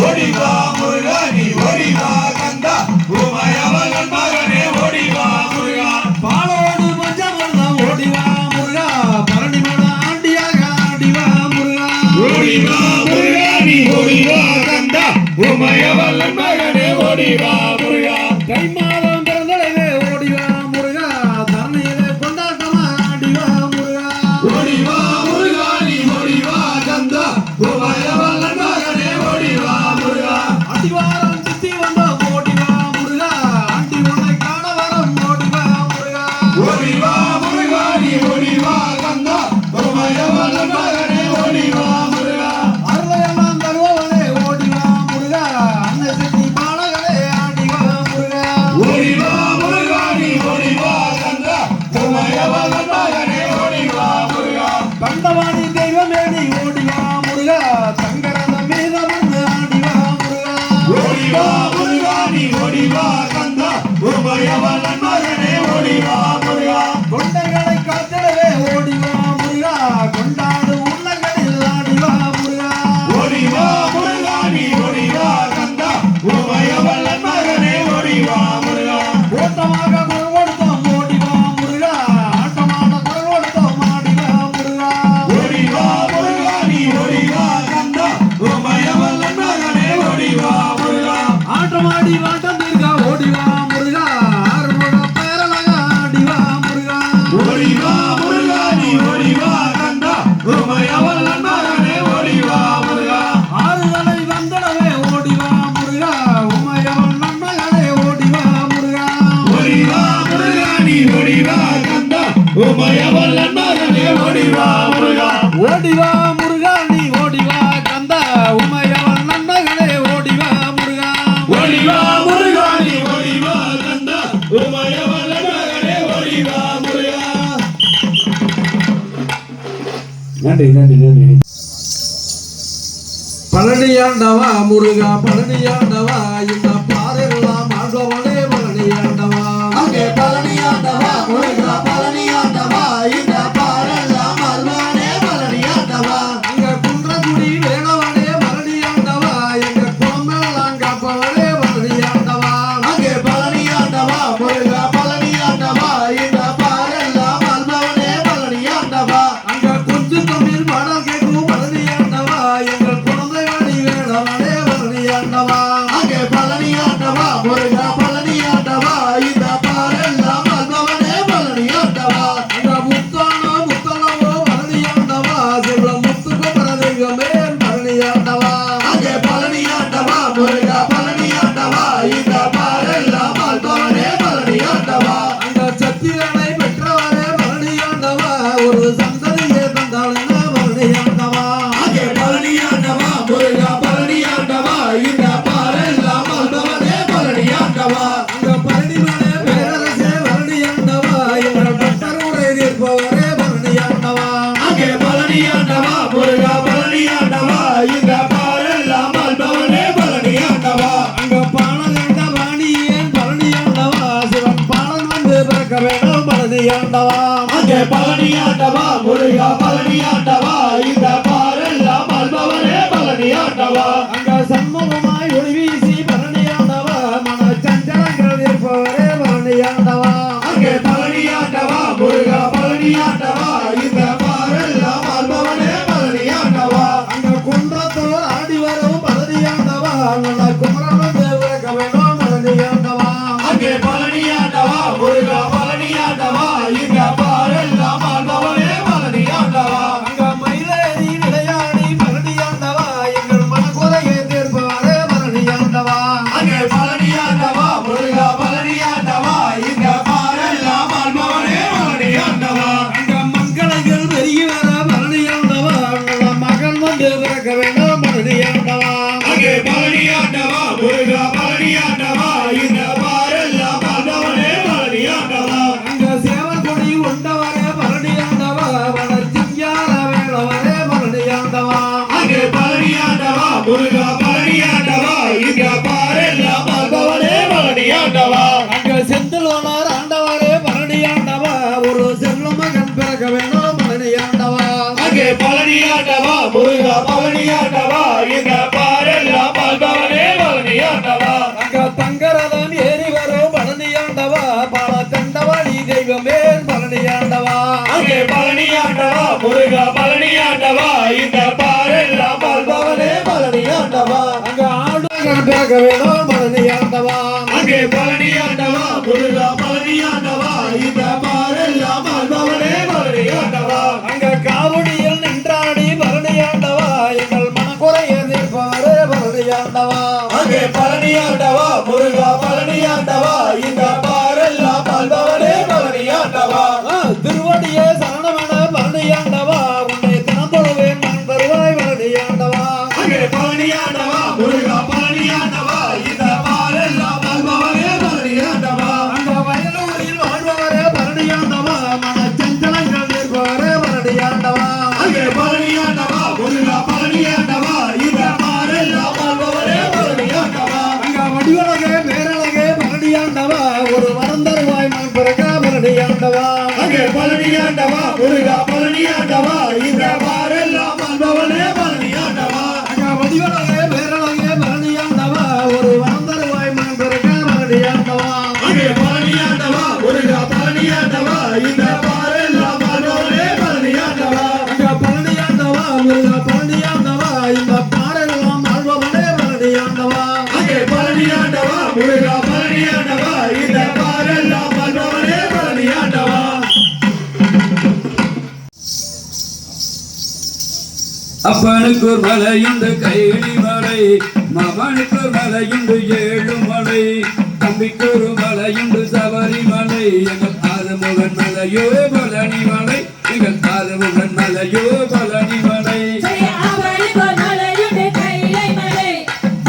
ஓடிவா முருகா நீ ஓடிவா தந்தா உமையவள் நன்மகனே ஓடிவா முருகா பாலோடு பஞ்சமர்தம் ஓடிவா முருகா பரணிமட ஆண்டியாக ஆடிவா முருகா ஓடிவா முருகா நீ ஓடிவா தந்தா உமையவள் நன்மகனே ஓடிவா முருகா தை மாதம் பிறந்தடவே ஓடிவா முருகா தரணியிலே கொண்டாட்டமா ஆடிவா முருகா ஓடிவா முருகா நீ ஓடிவா தந்தா உமையவள் நன்மகனே ஓடிவா முருகா அடிவாரம் சுத்தி வந்தோம் ஓடிவா முருகா ஆண்டி உன்னை காண வரும் ஓடிவா முருகா ஓடிவா முருகா நீ ஓடிவா தந்தா உமையவள் நன்மகனே ஓடிவா முருகா அருளையெல்லாம் தருவவனே ஓடிவா முருகா அன்னை சக்தி பாலகனே ஆடிவா முருகா ஓடிவா முருகா நீ ஓடிவா தந்தா உமையவள் நன்மகனே ஓடிவா முருகா கண்டவாணி தெய்வமே நீ ஓடிவா முருகா தங்கரத மீதமர்ந்து ஆடிவா முருகா ஓடிவா முருகா நீ ஓடிவா தந்தா உமையவள் நன்மகனே ஓடிவா முருகா கொண்டைகளை காத்திடவே ஓடிவா முருகா கொண்டாடு உள்ளங்களில் ஆடிவா முருகா ஓடிவா முருகா நீ ஓடிவா தந்தா உமையவள் நன்மகனே ஓடிவா முருகா ஓட்டமாக குரல் கொடுத்தோம் ஓடிவா முருகா ஆட்டமான குரல் உமையவல்லன் மகனே ஓடிவா முருகா ஓடிவா முருகா நீ ஓடிவா கந்தா உமையவன் நன்மகனே ஓடிவா முருகா ஓடிவா முருகா நீ ஓடிவா கந்தா உமையவல்லன் மகனே ஓடிவா முருகா. நன்றி நன்றி நன்றி. பழனியாண்டவா முருகா பழனியாண்டவா இந்த பாரெல்லாம் ஆழ்பவனே பழனியாண்டவா அங்கே பழனியாண்டவா முருகா பழனியாண்டவா இந்த பாரெல்லாம் அல்வானே பழனியாண்டவா அங்க குன்றக்குடி வேணவனே பழனியாண்டவா எங்க குளமெல்லாம் காப்பவனே பழனியாண்டவா அங்கே பழனியாண்டவா முருகா பழனியாண்டவா இந்த பாரெல்லாம் அல்வானே பழனியாண்டவா அங்க கொஞ்சம் தமிழ் பாடல் கேட்கும் பழனியாண்டவா எங்கள் குழந்தைவாணி வேணவனே பழனியாண்டவா அங்கே பழனியாண்டவா முருகா பழனியாண்டவா இந்த பாரெல்லாம் அல்வானே பழனியாண்டவா அங்க முத்தானோ முத்தளவோ பழனியாண்டவா சிவ முத்துக்கு பரதெங்கமே பழனியாண்டவா அங்கே பழனியாண்டவா முருகா பழனியாண்டவா இந்த பாரெல்லாம் அல்வானே பழனியாண்டவா அங்க சத்திரனை பெற்றவரே பழனியாண்டவா ஒரு சந்ததியே தந்தாளுங்க பழனியாண்டவா அங்கே பழனியாண்டவா முருகா பழனியாண்டவா இந்த பாரெல்லாம் அல்வானே பழனியாண்டவா அங்க பழனிமலை பேரரசே பழனியாண்டவா எங்கள் பட்டருடைய தீர்ப்பவரே பழனியாண்டவா அங்கே பழனியாண்டவா முருகா பழனியாண்டவா இந்த பாரெல்லாம் அல்வானே பழனியாண்டவா அங்க பாலகண்ட வாணியேன் பழனியாண்டவா சிவன் பாலன் வந்து பிறக்க வேண்டும் பழனியாண்டவா அங்கே பழனியாண்டவா முருகா பழனியாண்டவா இந்த பாரெல்லாம் அல்வானே பழனியாண்டவா அங்க சண்முகமாய் ஒளி வீசி பழனியாண்டவா மன சஞ்சலங்கள் தீர்ப்பவரே பழனியாண்டவா அங்கே பழனியாண்டவா முருகா பழனியாண்டவா இந்த பாரெல்லாம் அல்வானே பழனியாண்டவா அங்க குன்றத்தோர் ஆடி வரும் பழனியாண்டவா நல்ல குமரன் வந்து பிறக்க வேண்டும் பழனியாண்டவா அங்கே பழனியாண்டவா முருகா பழனியாண்டவா இந்த பாரெல்லாம் அல்வானே பழனியாண்டவா அங்க மயிலேறி விளையாடி பழனியாண்டவா எங்கள் மனக்குறையை தீர்ப்பவரே பழனியாண்டவா அங்கே பழனியாண்டவா முருகா பழனியாண்டவா இந்த பாரெல்லாம் அல்வானே பழனியாண்டவா அங்க மங்களங்கள் பெருகி வர பழனியாண்டவா நல்ல மகன் வந்து பிறக்க வேண்டும் பழனியாண்டவா அங்கே பழனியாண்டவா முருகா பழனியாண்டவா இந்த பாரெல்லாம் அல்வானே பழனியாண்டவா அங்க சேவல் கொடி உண்டவரே பழனியாண்டவா வளர் சிங்கார வேளவரே பழனியாண்டவா அங்கே பழனியாண்டவா முருகா பழனியாண்டவா இந்த பாரெல்லாம் அல்வானே பழனியாண்டவா அங்க செந்தில்வனார் ஆண்டவரே பழனியாண்டவா ஒரு செல்வ மகன் பிறக்க வேண்டும் பழனியாண்டவா அங்கே பழனியாண்டவா முருகா பழனியாண்டவா இந்த பாரெல்லாம் அல்வானே பழனியாண்டவா அங்க தங்கரதம் ஏறி வரும் பழனியாண்டவா பல தண்டவாளி தெய்வமே பழனியாண்டவா அங்கே பழனியாண்டவா முருகா பழனியாண்டவா இந்த பாரெல்லாம் அல்வானே பழனியாண்டவா அங்க ஆடுகள் பிறக்க வேண்டும் பழனியாண்டவா அங்கே பழனியாண்டவா முருகா பழனியாண்டவா இந்த பாரெல்லாம் அல்வானே பழனியாண்டவா அங்க காவடியில் நின்றாடி பழனியாண்டவா எங்கள் மனக்குறையை தீர்ப்பவரே பழனியாண்டவா அங்கே பழனியாண்டவா முருகா பழனியாண்டவா இந்த பாரெல்லாம் அல்வானே பழனியாண்டவா திருவடியே சரணமென பழனியாண்டவா உன்னை தினந்தொழுவேன் நான் தருவாய் பழனியாண்டவா அங்கே பழனியாண்டவா முருகா பழனியாண்டவா இந்த பாரெல்லாம் அல்வானே பழனியாண்டவா அங்க வயலூரில் வாழ்பவரே பழனியாண்டவா மன சஞ்சலங்கள் தீர்ப்பவரே பழனியாண்டவா அங்கே பழனியாண்டவா முருகா பழனியாண்டவா இந்த பாரெல்லாம் அல்வானே பழனியாண்டவா அங்க வடிவழகே பேரழகே பழனியாண்டவா ஒரு வரம் தருவாய் நான் பிறக்க பழனியாண்டவா அங்கே பழனியாண்டவா முருகா பழனியாண்டவா இந்த பாரெல்லாம் அல்வானே பழனியாண்டவா அங்க வடிவழகே பேரழகே பழனியாண்டவா ஒரு வரம் தருவாய் நான் பிறக்க பழனியாண்டவா அங்கே பழனியாண்டவா முருகா பழனியாண்டவா இந்த பாரெல்லாம் அல்வானே பழனியாண்டவா அங்க பழனியாண்டவா முருகா பழனியாண்டவா இந்த பாடலாம் ஆழ்பவனே பழனியாண்டவா அங்கே பழனியாண்டவா முருகா பழனியாண்டவா இந்த பாரெல்லாம் அல்வானே பழனியாண்டவா அப்பனுக்கு ஒரு மலையுண்டு கைடி மலை, மகனுக்கு ஒரு மலையுண்டு ஏழு மலை, தம்பிக்கு ஒரு மலையுண்டு சபரிமலை, எங்கள் ஆறுமுகன் மலையோ பழனி மலை எங்கள் ஆறுமுகன் மலையோ பழனி மலை அவனுக்கோர் மலையுண்டு கைலை மலை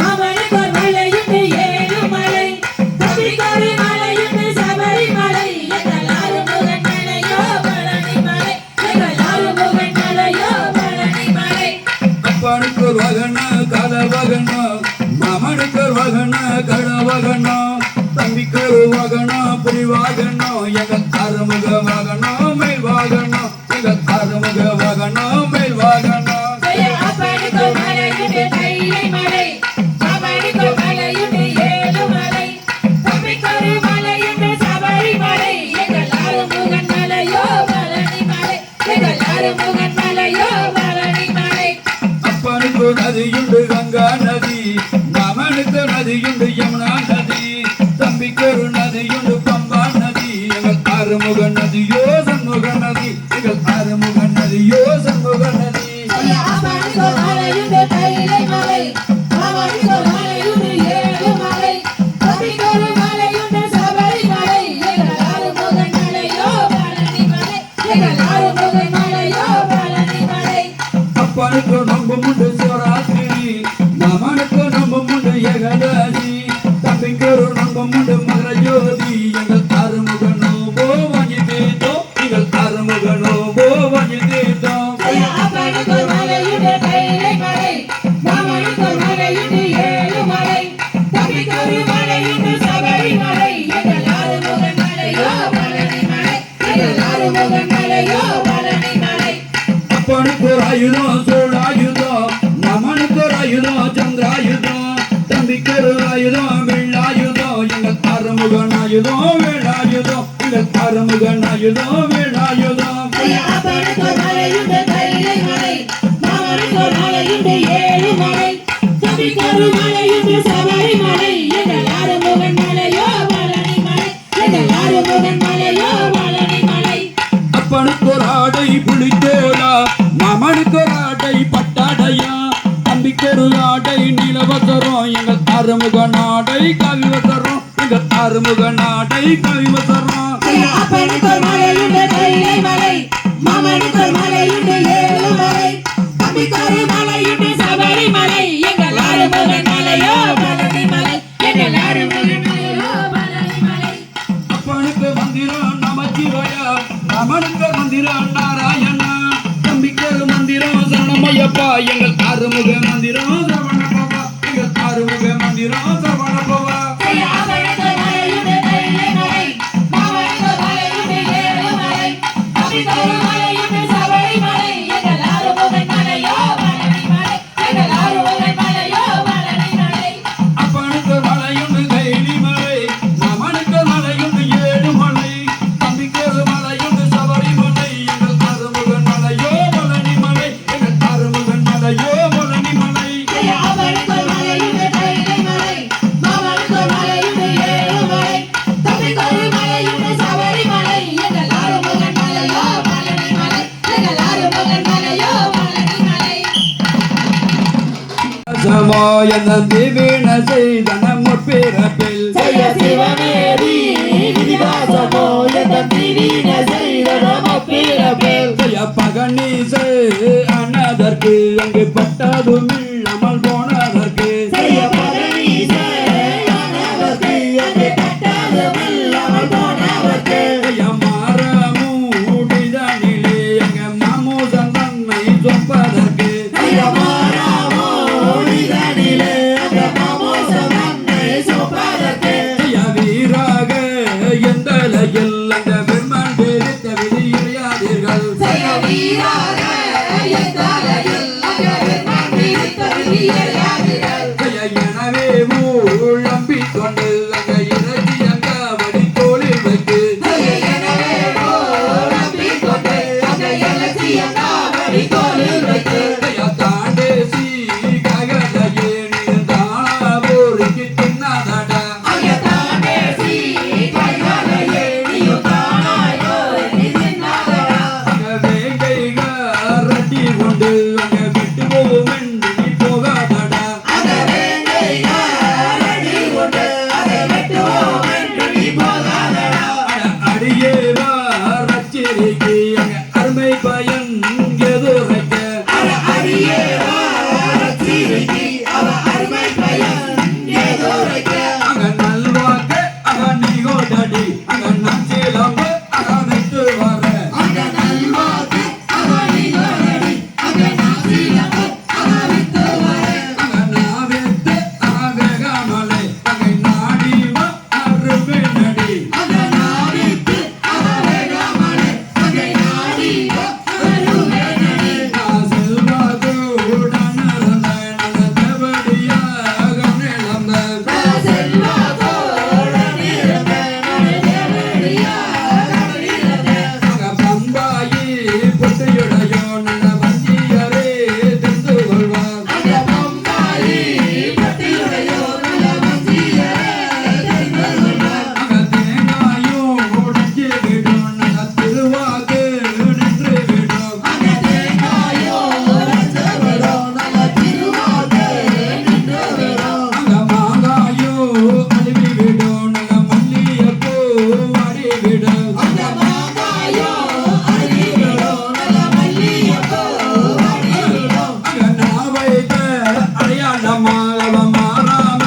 அவனுக்கோர் மலையுண்டு ஏழுமலை தம்பிக்கொரு மலையுண்டு சபரிமலை எங்கள் ஆறுமுகன் மலையோ பழனி மலை எங்கள் ஆறுமுகன் மலையோ பழனி மலை அப்பனுக்கு ஒரு வகனா கல வகனா மாமனுக்கு ஒரு வகனா கட வகனா தம்பிக்கு ஒரு வகனா புரி வாகனா எங்கள் ஆறுமுக வகனா மேல் வாகனா எங்கள் ஆறுமுக வகனா மேல் வாகனா அப்பனுக்கோர் மலையுண்டு கைலை மலை அவனுக்கோர் மலையுண்டு ஏழுமலை தம்பிக்கொரு மலையுண்டு சபரிமலை எங்கள் ஆறுமுகன் மலையோ பழனி மலை எங்கள் ஆறுமுகன் மலையோ பழனி மலை அப்பனுக்கு நதியுண்டு கங்கா நதி மாமனுக்கு நதியுண்டு யமுனா நதி தம்பிக்கு ஒரு நதியுண்டு பம்பா நதி எங்கள் ஆறுமுக நதியோ சண்முக நதி எங்கள் ஆறுமுக நதியோ சண்முக நதி அப்பனுக்கோர் மலையுண்டு கைலை மலை அவனுக்கோர் மலையுண்டு ஏழுமலை தம்பிக்கொரு மலையுண்டு சபரிமலை எங்கள் ஆறுமுகன் மலையோ பழனி மலை எங்கள் ஆறுமுகன் மலையோ பழனி மலை அப்பனுக்கு நம்ப முண்டு சிவராத்திரி மாமனுக்கு நம்ப முண்டு ஏகாதசி தம்பிக்கு ஒரு நம்ப முண்டு மகர ஜோதி எங்கள் ஆறுமுக நோபோ வாங்கி தீர்த்தோம் எங்கள் ஆறுமுக நோபோ வாங்கி தீர்த்தோம் அப்பனுக்கோர் மலையுண்டு கைலை மலை அவனுக்கோர் மலையுண்டு ஏழுமலை தம்பிக்கொரு மலையுண்டு சபரிமலை எங்கள் ஆறுமுகன் மலையோ பழனி மலை எங்கள் ஆறுமுகன் மலையோ பழனி மலை அப்பனுக்கு ஒரு ஆயுதம் சோழாயுதம் மாமனுக்கு ஒரு ஆயுதம் சந்திராயுதம் தம்பிக்கு ஒரு ஆயுதம் வெள்ளாயுதம் எங்கள் ஆறுமுகன் ஆயுதம் வேலாயுதம் எங்கள் ஆறுமுகன் ஆயுதம் வேலாயுதம் அப்பனுக்கோர் மலையுண்டு கைலை மலை அவனுக்கோர் மலையுண்டு ஏழுமலை தம்பிக்கொரு மலையுண்டு சபரிமலை எங்கள் ஆறுமுகன் மலையோ பழனி மலை எங்கள் ஆறுமுகன் மலையோ பழனி மலை அப்பனுக்கு ஒரு ஆடை புளித்தோலா மாமனுக்கு ஒரு ஆடை பட்டாடையா தம்பிக்கு ஒரு ஆடை நிலவசரம் எங்கள் ஆறுமுக நாடை கவிவசரம் எங்கள் ஆறுமுக நாடை கவிவசரம் அப்பனுக்கோர் மலையுண்டு கைலை மலை அவனுக்கோர் மலையுண்டு ஏழுமலை தம்பிக்கொரு மலையுண்டு சபரிமலை எங்கள் ஆறுமுகன் மலையோ பழனி மலை எங்கள் ஆறுமுகன் மலையோ பழனி மலை அப்பனுக்கு மந்திரம் நமச்சிவாயா மாமனுக்கு மந்திரம் நாராயணா தம்பிக்கு ஒரு மந்திரம் சரணமையப்பா எங்கள் ஆறுமுக மந்திரம் சரவணபவா எங்கள் ஆறுமுக மந்திரம் சரவணபவா அப்பனுக்கோர் மலையுண்டு கைலை மலை அவனுக்கோர் மலையுண்டு ஏழுமலை தம்பிக்கொரு மலையுண்டு சபரிமலை எங்கள் ஆறுமுகன் மலையோ பழனி மலை எங்கள் ஆறுமுகன் மலையோ பழனி மலை அப்பனுக்கு மலையுண்டு கைலி மலை மாமனுக்கு மலையுண்டு ஏழுமலை தம்பிக்கு ஒரு மலையுண்டு சபரிமலை எங்கள் ஆறுமுகன் மலையோ பழனி மலை எங்கள் ஆறுமுகன் மலையோ பழனி மலை அப்பனுக்கோர் மலையுண்டு கைலை மலை அவனுக்கோர் மலையுண்டு ஏழுமலை தம்பிக்கொரு மலையுண்டு சபரிமலை எங்கள் ஆறுமுகன் மலையோ பழனி மலை எங்கள் ஆறுமுகன் மலையோ பழனி மலை சமாயன திவீன செய்தன முற்பிறப்பில் ஜெய சிவமேரி விதிவாசமோ எந்த திடீன செய்தனமோ பிறப்பில் ஜெய பகனீசே அன்னதற்கு அங்கு பட்டதும் இல்லாமல் போனதற்கு ஜெய பரணீசே ஆனவர்க்கு அங்கே கட்டாதமில்லாமல் போனவர்க்கு ஜெய மாறமூடிதனிலே எங்க மாமூசன் தன்னை சொப்பதற்கு ஜெய மாறாமோ ஒளிதனிலே அந்த மாமோசம் நன்மை சொப்பதற்கு ஜெய வீராக எந்தலையில் அந்த பெருமான் பேரித்த விதியுடையாதீர்கள் ஜெய வீராக எந்தாலையில் அகர் நான் பிடித்த விதியை சீரிக்கு அங்க அருமை பயன் எதுரைக்க அங்க நல்வாக்கு அக நீகோடடி அங்க நச்சிலம்பு அக விட்டு வர அங்க நாவிட்டு அக வேகமலை அங்க நாடிவா அருமை நடி நான் செல்வாது உடன் இருந்தேன் அந்த தேவடியாக நிலந்தேன் அங்க பம்பாயி பொட்டியுடையோ நல்ல வஞ்சியரே தெரிந்து கொள்வார் அங்க தேங்காயும் உடைஞ்சு விடும் நல்ல திருவாக்கு நின்று விடும் அங்க மாங்காயும் அழுவி விடும் நல்ல மல்லியப்பூ வாடி விடும் அங்க நாவைக்க அடையாளமாக மாறாம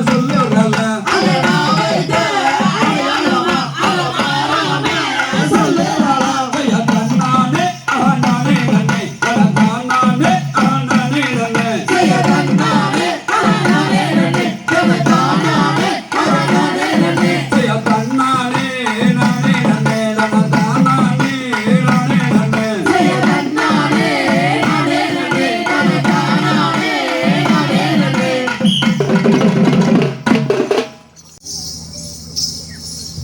சொல்லுறல தன்னானே ஆனானே நன்னை தன்னானே ஆனானே நன்னை தன்னானே நானே நன்னை தன்னானே நானே நன்னை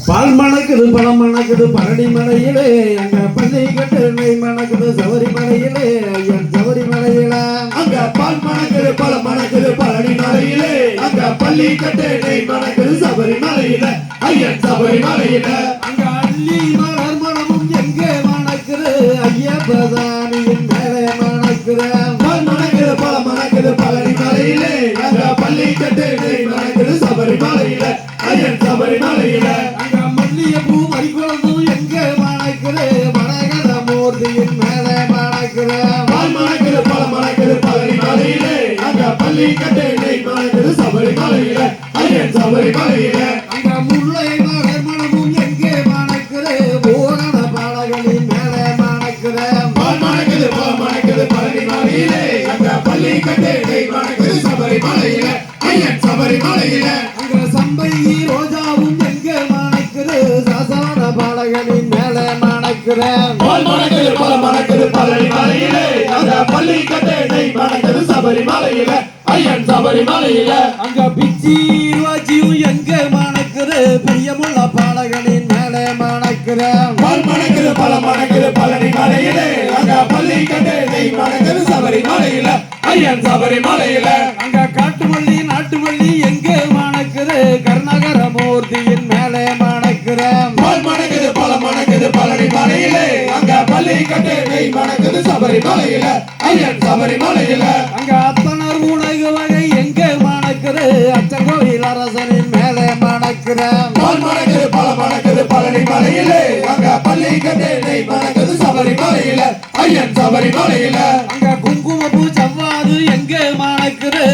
பால் மணக்குது பழம் மணக்குது பரடி மலையிலே அங்க பள்ளி கட்டு நெய் மணக்குது சபரிமலையிலே ஐயன் சபரிமலையில அங்க பால் மணக்குது பழம் மணக்குது பழனி மலையிலே அங்க பள்ளி கட்டு நெய் மணக்குது சபரிமலையில ஐயன் சபரிமலையில அங்க அள்ளி மலர் மணமும் எங்கே மணக்குது ஐயப்பதானியின் மேலே மணக்குது பால் மணக்குது பழம் மணக்குது பழனி மலையிலே அங்க பள்ளி கட்டு நெய் மணக்குது சபரிமலையில ஐயன் சபரிமலையில அங்க மல்லிகைப்பூ மறிக்குளமும் எங்கே மணக்குது மரகத மூர்த்தியின் மேலே மணக்குது பால் மணக்குது பழம் மணக்குது பழனி மலையிலே அங்க பள்ளி கட்டு நெய் மணக்குது சபரிமலையில ஐயன் சபரிமலையில அங்க முல்லை மலர் மணமும் எங்கே மணக்குது பூரண பாடகளின் மேலே மணக்குது பால் மணக்குது பழம் மணக்குது பழனி மலையிலே அங்க பள்ளி கட்டு நெய் மணக்குது சபரிமலையில ஐயன் சபரிமலையில அங்க சம்பை ரோஜாவும் எங்கே மணக்குது சாசன பாடகளின் மேலே மணக்குது பால் மணக்குது பழம் மணக்குது பழனி மலையிலே அங்க பள்ளி கட்டு நெய் மணக்குது சபரிமலையில ஐயன் சபரிமலையில அங்க பிச்சி ரோஜியும் எங்கே மணக்குது பிரியமுள்ள பாடகளின் மேலே மணக்குது பால் மணக்குது பழம் மணக்குது பழனி மலையிலே அங்க பள்ளி கட்டு நெய் மணக்குது சபரிமலையில ஐயன் சபரிமலையில அங்க காட்டுமல்லி நாட்டுமல்லி எங்கே மணக்குது கருணாகர மூர்த்தியின் மேலே மணக்குது பால் மணக்குது பழம் மணக்குது பழனி மலையிலே அங்க பள்ளி கட்டு நெய் மணக்குது சபரிமலையில ஐயன் சபரிமலையில அங்க அத்தனர் உணவு வகை எங்கே மணக்குது அச்சன் கோவில் அரசனின் மேலே மணக்குது பால் மணக்குது பழம் மணக்குது பழனி மலையிலே அங்க பள்ளி கட்டு நெய் மணக்குது சபரிமலையில ஐயன் சபரிமலையில அங்க குங்குமப்பூ செவ்வாது எங்கே மணக்குது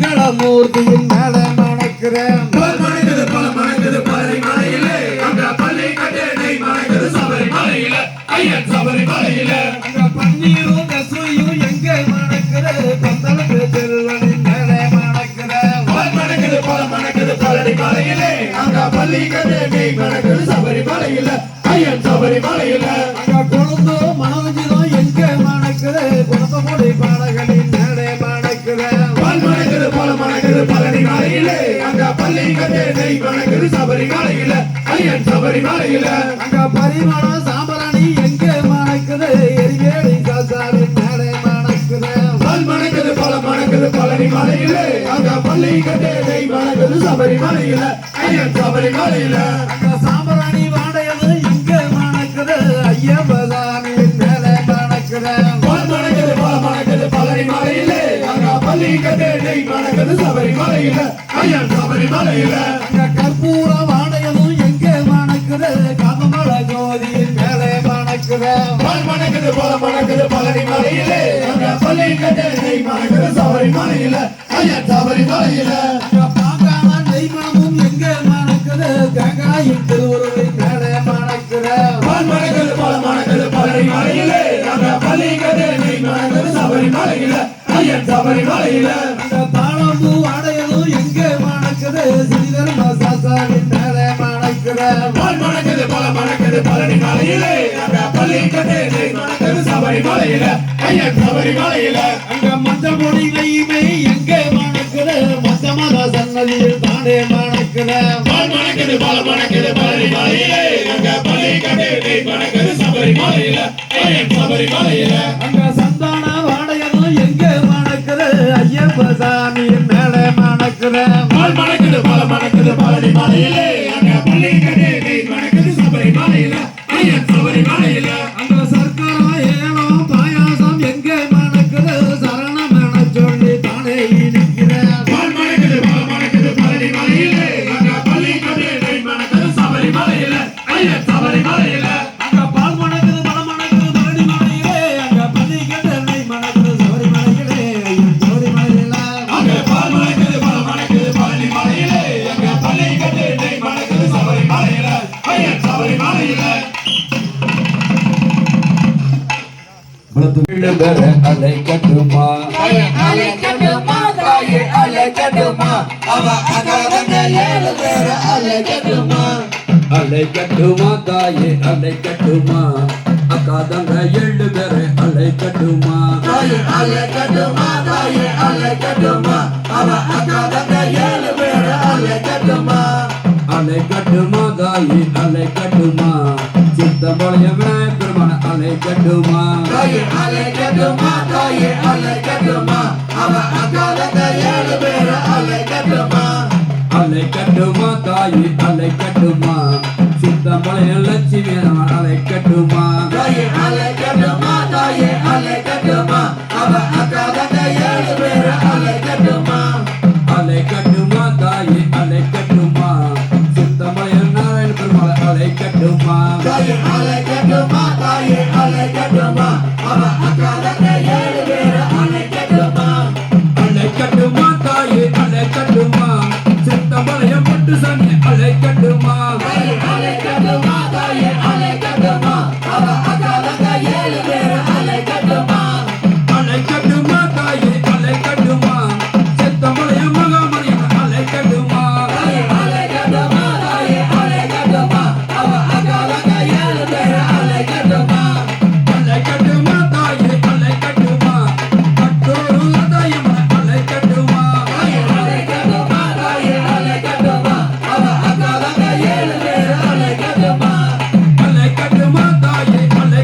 மங்களமூர்த்தியின் மேலே மணக்குது பால் மணக்குது பழம் மணக்குது பழனி மலையிலே அங்க பள்ளி கட்டு நெய் மணக்குது சபரிமலையில ஐயன் சபரிமலையில அங்க பன்னீரும் கசுயும் எங்கே மணக்குது பந்தளத்து செல்வனின் மேலே மணக்குது பால் மணக்குது பழம் மணக்குது பழனி மலையிலே அங்க பள்ளி கட்டு நெய் மணக்குது சபரிமலையில ஐயன் சபரிமலையில அங்க கொழுந்தோ மனவஞ்சிதோ எங்கே மணக்குது குணப்பமுடி பாடகளின் மேலே மணக்குது பால் மணக்குது பழம் மணக்குது பழனி மலையிலே அங்க பள்ளி கட்டு நெய் மணக்குது சபரிமலையில ஐயன் சபரிமலையில அங்க பரிமள சாம்பரணி எங்கே மணக்குது எரிவேலி காசாவின் மேலே மணக்குது பால் மணக்குது பழம் மணக்குது பழனி மலையிலே அங்க பள்ளி கட்டு நெய் மணக்குது சபரிமலையில ஐயன் சபரிமலையில அங்க சாம்பரணி வாடையது எங்கே மணக்குது ஐயப்பதானின் மேலே மணக்குது பால் மணக்குது பழம் மணக்குது பழனி மலையிலே அங்க பள்ளி கட்டு நெய் மணக்குது சபரிமலையில ஐயன் சபரிமலையில அங்க கற்பூர வாடையதும் எங்கே மணக்குது காமமல ஜோதியின் மேலே மணக்குது மணக்குது பால் மணக்குது பல மணக்குது பழனி மலையிலே அங்க பள்ளி கட்டு நெய் மணக்குது சபரி மலையில ஐயன் சபரி மலையில பாங்கான நெய் மணமும் எங்க மணக்குது கங்காயின் திருவுருளை மேலே மணக்குது பால் மணக்குது பல மணக்குது பழனி மலையிலே அங்க பள்ளி கட்டு நெய் மணக்குது சபரி மலையில ஐயன் சபரி மலையில அந்த தாளம்பூ அடையதும் எங்க மணக்குது ஸ்ரீதர்ம சாஸ்தாவின் மேலே மணக்குது பால் மணக்குது பல மணக்குது பழனி மலையிலே அங்க பள்ளி கட்டு நெய் மணக்குது சபரி மலையில ஐயன் சபரி மலையில அங்க மஞ்சள் பொடி நெய்மை எங்க மணக்குது மஞ்சமத சன்னதியில் தானே மணக்குது பால் மணக்குது பல மணக்குது பழனி மலையிலே அங்க பள்ளி கட்டு நெய் மணக்குது சபரி மலையில ஐயன் சபரி மலையில அங்க சந்தான வாடையதும் எங்க மணக்குது ஐயப்ப சாமியின் மேலே மணக்குது பால் மணக்குது பல மணக்குது பழனி மலையிலே அங்க பள்ளி கட்டு நெய் மணக்குது சபரி மலையில ஐயன் சபரி மலையில அங்க சர்க்கரை ஏலம் பாயாசம் எங்க மணக்குது சரணம் என சொல்லி தானே இனிக்குது பால் மணக்குது பல மணக்குது பழனி மலையிலே அங்க பள்ளி கட்டு நெய் மணக்குது சபரி மலையில ஐயன் சபரி மலையில அங்க பால் மணக்குது பல மணக்குது பழனி மலையிலே அங்க பள்ளி கட்டு நெய் மணக்குது சபரி மலையிலே ஐயன் சபரி மலையில அங்க பால் மணக்குது பல மணக்குது பழனி மலையிலே அங்க பள்ளி கட்டு நெய் மணக்குது சபரி மலையில ஐயன் சபரி மலையில விழுதர அலை கட்டுமா அலை கட்டுமா தாயே அலை கட்டுமா அவ அகாதங்க ஏழு பேர அலை கட்டுமா அலை கட்டுமா தாயே அலை கட்டுமா அக்காதங்க 7 பேரை அலை கட்டுமா தாயே அலை கட்டுமா தாயே அலை கட்டுமா அவ அகாதங்க ஏழு பேர அலை கட்டுமா அலை கட்டுமா தாயே அலை கட்டுமா சித்தம்பளைய விநாயகர் பெருமான அலை கட்டுமா தாயே அலை கட்டுமா தாயே அலை கட்டுமா அவ அகாதங்க ஏழு பேர அலை கட்டுமா அலை கட்டுமா தாயே அலை கட்டுமா சித்தம்பளைய லட்சுமி அலை கட்டுமா தாயே அலை கட்டுமா தாயே அலை கட்டுமா அவ அகாதங்க ஏழு பேர அலை கட்டுமா அலை கட்டுமா தாயே அலை கட்டுமா சித்தம்பளைய நாராயண பெருமாள் அலை கட்டுமா தாயே அலை கட்டுமா தாயே அலை கட்டுமா அவ அகாதங்க ஏழு பேர அலை கட்டுமா அலை கட்டுமா தாயே அலை கட்டுமா சித்தம்பளைய பட்டு சாமி அலை கட்டுமா தாயே அலை கட்டுமா தாயே அலை கட்டுமா அவ அகாதங்க ஏழு பேர அலை கட்டுமா அலை கட்டுமா தாயே அலை கட்டுமா சித்தம்பளைய மகாமணியம் அலை கட்டுமா தாயே அலை கட்டுமா தாயே அலை கட்டுமா அவ அகாதங்க ஏழு பேர அலை கட்டுமா அலை கட்டுமா தாயே அலை கட்டுமா கட்டோரு தாயம் அலை கட்டுமா தாயே அலை கட்டுமா தாயே அலை கட்டுமா அவ அகாதங்க ஏழு பேர அலை கட்டுமா அலை கட்டுமா தாயே அலை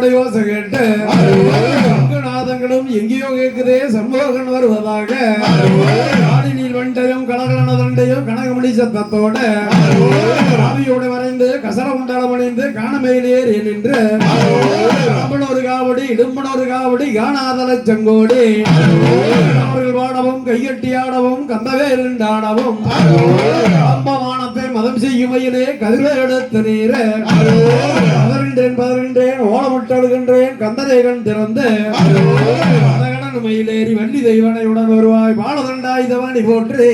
கண்ணையோட யோசை கேட்டு நாதங்களும் எங்கேயோ கேட்குதே சண்முகன் வருவதாக காடினில் வண்டையும் கடகலன தண்டையும் கனகமணி சத்தத்தோட ராவியோட வரைந்து கசர உண்டாளம் அணிந்து காணமையிலேறி நின்று ஒரு காவடி இடும்பனொரு காவடி காணாதல செங்கோடி அவர்கள் பாடவும் கையட்டி ஆடவும் கந்தவேல் ஆடவும் அம்பமானத்தை மதம் செய்யும் வயலே கதிரை எடுத்து நீர பதறின்றேன் ஓலமிட்டழுகின்றேன் கந்தரேகன் திறந்து மயிலேறி வள்ளி தெய்வனையுடன் வருவாய் பாலதண்டாய் தவாணி போற்றி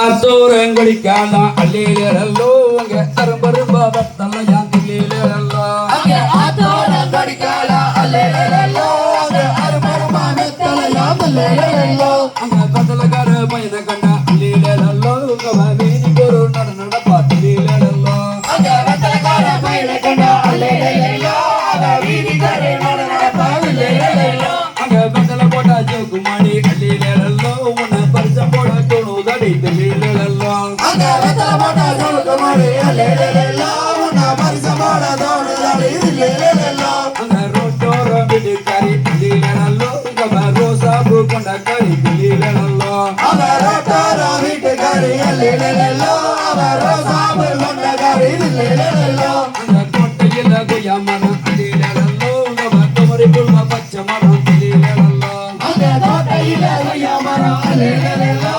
அத்தோரங்கொடிக்காலாம் அல்லேலோ அங்க அரும்பரும்பா வத்தல்ல யாந்திலேலோ அங்கே ஆத்தோரங்கடிக்காலாம் அல்லேலோ அங்கே அருமருமா மெத்தல யாந்தலேலோ அங்க பத்தலக்கார பையன கண்ட அல்லேலோ வீதி ஒரு நட பாத்திலேலோ அங்கே பத்தலக்கார பையன கண்ட அல்லேலோ வீதி ஒரு நட பாத்திலேலோ அங்க பத்தல போட்டா ஜோகுமாடி அல்லேலோ உன்னை பரிசம் போட தோணுதடி தெரியலோ அங்கே பத்தல போட்டா ஜோகுமாடி அல்லேலோ உன்னை பரிசம் போட தோணுதடி தெரியலோ அங்க ரோட்டோர விடுக்காரி அல்லேலோ ரோசாபு கொண்ட கறி தெரியலோ அவரோட்டார வீட்டுக்காரி அல்லேலோ அவரோசாபு கொண்ட கறி அல்லேலோ அந்த கோட்டையில கொய்யாமரம் அல்லேலோ குமரி புல்வ பச்சை மரம் தெரியலோ அங்கே தோட்டையில கொய்யாமரம் அல்லேலோ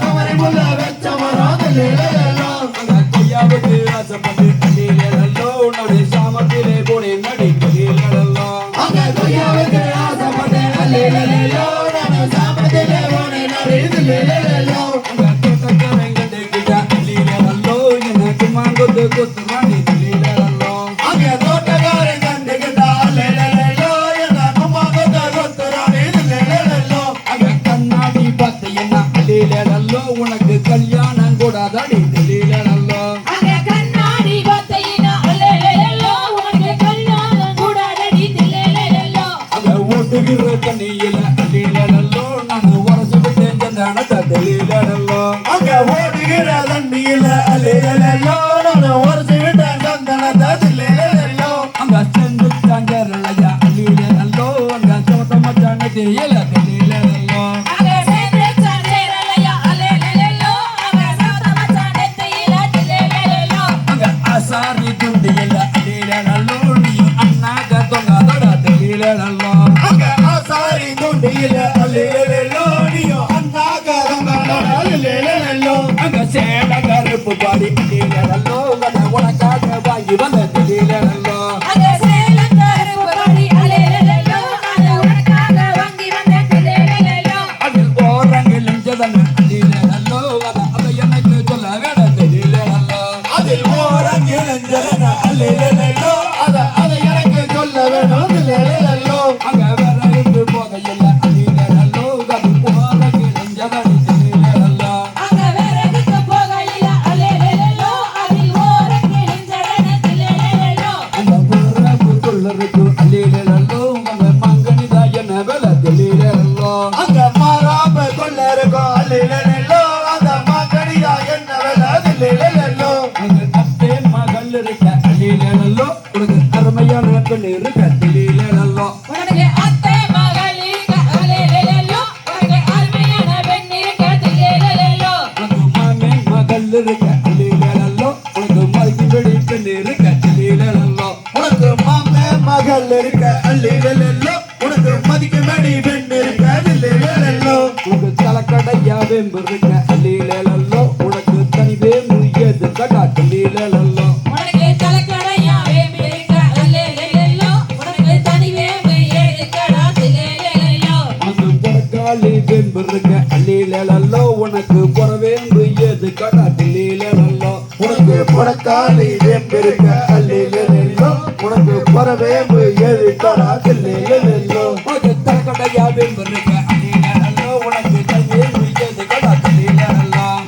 குமரி புல்ல வெச்ச மரம் அல்லேலோ அந்த கொய்யாவுக்கு ஆசைப்பட்டு அல்லேலோ நடு சாமத்திலே போனே நடி தெரியலோ அங்கே கொய்யாவுக்கு ஆசைப்பட்டு அல்லேலோ நான் சாமத்திலே போனே நடி அல்லேலோ அந்த தோட்டக்காரங்கண்டு கிட்ட அல்லேலோ எனக்கு மாங்கொத்து கொத்து ராணி தெரியலோ அங்கே தோட்டக்காரன் கண்டுகிட்டா அல்லேலோ எனக்கு மகத கொத்துறானே அல்லேலோ அங்க கண்ணாடி பார்த்து என்ன அல்லேலோ உனக்கு கல்யாணம் கூடாதடி தெரியலோ அங்கே கண்ணாடி பார்த்தையினா அல்லேலோ உனக்கு கல்யாணம் கூடாதடி தில்லேலோ அங்க ஓட்டுகிற தண்ணியில அல்லேலோ நான் உரசு விட்டேன் சந்தானத்தை தெரியலோ அங்கே ஓடுகிற தண்ணியில அல்லேலோ நான் ஒரு சிவிட்டேன் சந்தனத்தை அல்லேலோ அங்க செஞ்சு தாங்கறலையா அல்லேலோ அங்க சோத்த மச்சான தெரியல தெரியலோ அங்கே சேர்ந்து சாந்தேரலையா அல்லேலோ அங்கே சாத்த மச்சானே தெரியல தில்லேலோ அங்க ஆசாரி துண்டியில அல்லேலோ நீ அண்ணாக தொங்காதடா தெரியலோ அங்கே ஆசாரி துண்டியில அல்லேலோ நீயோ அண்ணாக அல்லேலோ அங்க சேல கருப்பு பாடி அல்லேலோ உனக்காக வாங்கி வந்த தெரியலோ அங்கே சேலங்கருப்பு பாடி அல்லேலோ நான் உனக்காக வாங்கி வந்த தில்லேலோ அதில் ஓரங்கிலும் ஜதன அல்லேலோ அதை எனக்கு சொல்ல வேட தெரியலோ அதில் ஓரங்கிழஞ்சன அல்லேலோ அதை எனக்கு சொல்ல வேணும் அல்லேலோ அங்க வரது போகையில் அல்லேலோ அது ஓரங்கிலும் ஜதனி தெரியலோ அங்கே வேறதுக்கு போகையில அல்லேலோ அதில் ஓரங்கிழிஞ்சடன தில்லேலோ அந்த புறப்புக்குள்ளருக்கு அல்லேலோ அங்க மங்கனிதா என்ன வேலை தெரியலோ அங்க மாறாம கொள்ள இருக்கும் அல்லேலோ அந்த மகனியா என்ன வேலை அல்லேலோ அங்க அத்தே மகள் இருக்க அல்லேலோ உனக்கு அருமையான பெண் இருக்க தெரியலோ உனக்கு அத்தை மகள் இருக்க அல்லேலோ உனக்கு அருமையான பெண் இருக்க தில்லேலோ உனக்கு மாமே மகள் இருக்க அல்லேலோ உனக்கு மல்கி வெடி பெண் இருக்க தெரியலோ உனக்கு மாமே மகள் இருக்க அல்லேலோ உனக்கு மதிக்கு மணி பெண் இருக்க அல்லேலோ உனக்கு தலைக்கடையா வேம்பு இருக்க அல்லேலோ உனக்கு தனி வேம்பு எது கடா தெரியலோ உனக்கு தலைக்கடையா வேம்பு இருக்க அல்லேலோ உனக்கு தனி வேம்பு ஏதுக்கடா தில்லேலோ அது பொறக்காளி வேம்பு இருக்க அல்லேலோ உனக்கு பொற வேம்பு எது கடா தெரியலோ உனக்கு புறக்காலி வேம்பிருக்க அல்லேலோ உனக்கு பரவேம்பு எது கடா அல்லேலோ உனக்கு தலைக்கடையா வேம்பு இருக்க அல்லேலோ உனக்கு தனி வேம்பு எது கடா தெரியலோ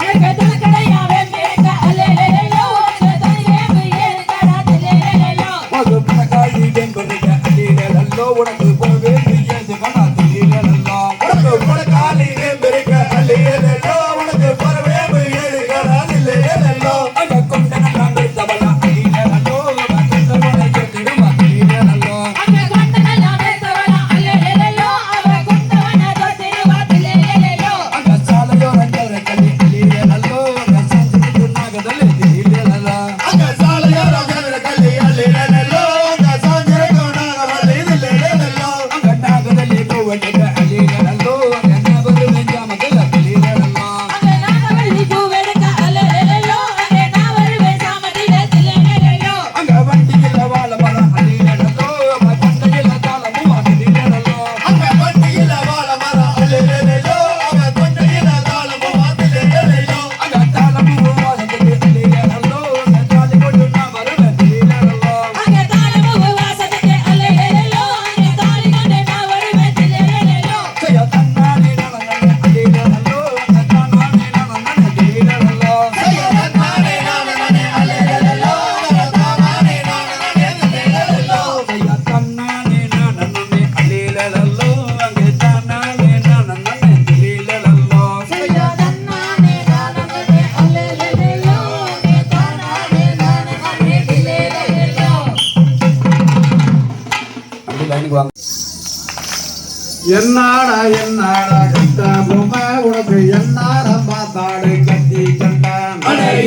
உனக்கு தலைக்கடையா வேம்பு இருக்க அல்லேலோ உனக்கு தனி வேம்பு ஏதுக்கடா தில்லேலோ உனக்கு பொறக்காளி வேம்பு இருக்க அல்லேலோ உனக்கு பொற வேம்பு எது கடா தெரியலோ உனக்கு புறக்காலி வேம்பிருக்க அல்லேலோ உனக்கு பரவேம்பு எது கடா அல்லேலோ வாங்க. என்னாடா என்னாடா கட்ட பொம்மை உனக்கு என்னாரம் பார்த்தாடு கத்தி கண்டான்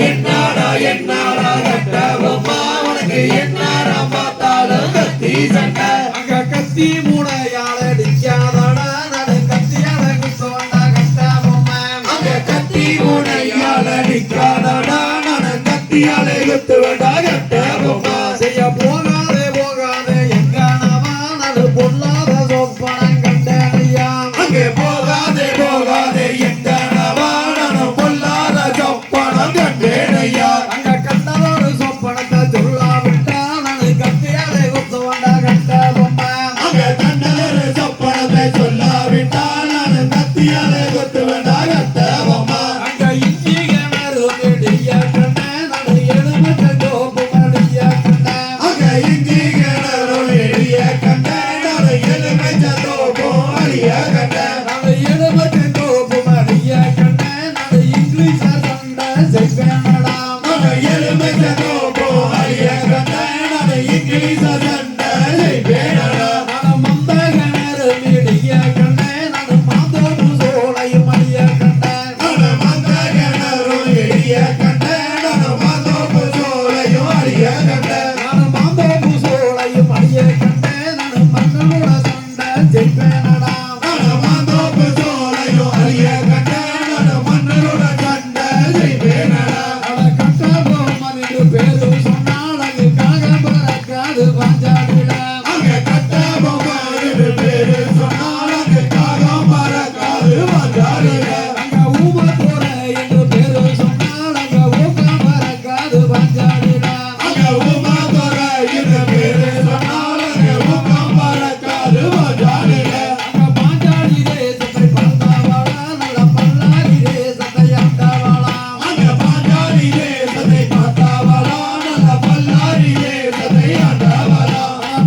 என்னாடா என்னாடா கட்ட பொம்மா உனக்கு என்னாரம் பார்த்தாலும் கத்தி சண்டை அங்க கத்தி மூடையால அடிக்காதடா நடு கத்தியால குத்துவண்டா கட்ட பொம்மை அங்க கத்தி முனையால நிக்காதடா நான் கத்தியாலே குத்து வேண்டா கட்ட பொம்மா செய்ய போகாதே போகாதே எங்கானவா நடு பொல்லாத சொப்பனம் கண்டனையா அங்கே போகாதே போகாதே எங்கனவா நான் பொல்லாத சொப்பனம் கண்டேனையா அங்க கண்டதோடு சொப்பனத்தை சொல்லாவிட்டா நடு கத்தியாலே குத்துவண்டா கட்ட பொம்மை அங்க கண்டதொரு சொப்பனத்தை சொல்லாவிட்டால் நான் கத்தியாலே குத்து வேண்டா கட்ட பொம்மா அங்க இஞ்சி கிணறு நெடிய கண்ணே நடு எலுமிச்ச சோப்பு மடிய கண்ணே அங்க இஞ்சி கிணறு எரிய கண்டே நான் எலுமிச்ச தோப்பு அழிய கண்டே நடு எலுமிச்ச சோப்பு மடிய கண்ணே நடு இங்கிலீஷ் சண்டை செய்வேனடா நான் எலுமிச்ச தோப்பு அழிய கண்டே நான் இங்கிலீஷ சண்டை செய்வேனடா நடு மந்த கிணறு நெடிய கண்ணே நடு மாந்தோப்பு சோலையும் அடிய கண்ணே நான் மந்த கிணறு எரிய கண்டே நான் மாதோப்பு சோலையும் அழிய கண்டே நடு மாந்தோப்பு சோலையும் அடிய கண்ணே நடு மங்களோட சண்டை செய்வேனடா நான் மாதோப்பு சோலையும் அழிய கண்டே நான் மன்னரோட சண்டை செய்வேனடா நடு கட்ட பொம்மனின் பேரு சொன்னால் அதுக்காக பறக்காது பஞ்சாடில அங்க கட்ட பொம்மாடு பேரு சொன்னால் அங்க காகம் பறக்காது வந்தாடுங்க அங்க ஊமத்தோர என்று பேரு சொன்னால் அங்க ஊக்கம் பறக்காது பஞ்சாடில அங்க உமா துறை இந்த பேரு சொன்னால் அங்க ஊக்கம் பறக்காது வந்தாடுங்க அங்க பாஞ்சாடி தேசத்தை பறந்தவாளா நல்ல பல்லாரி தேசத்தை ஆண்டவாளா அங்க பாஞ்சாலி தேசத்தை பார்த்தாவளா நல்ல பல்லாரி தேசத்தை ஆண்டவளா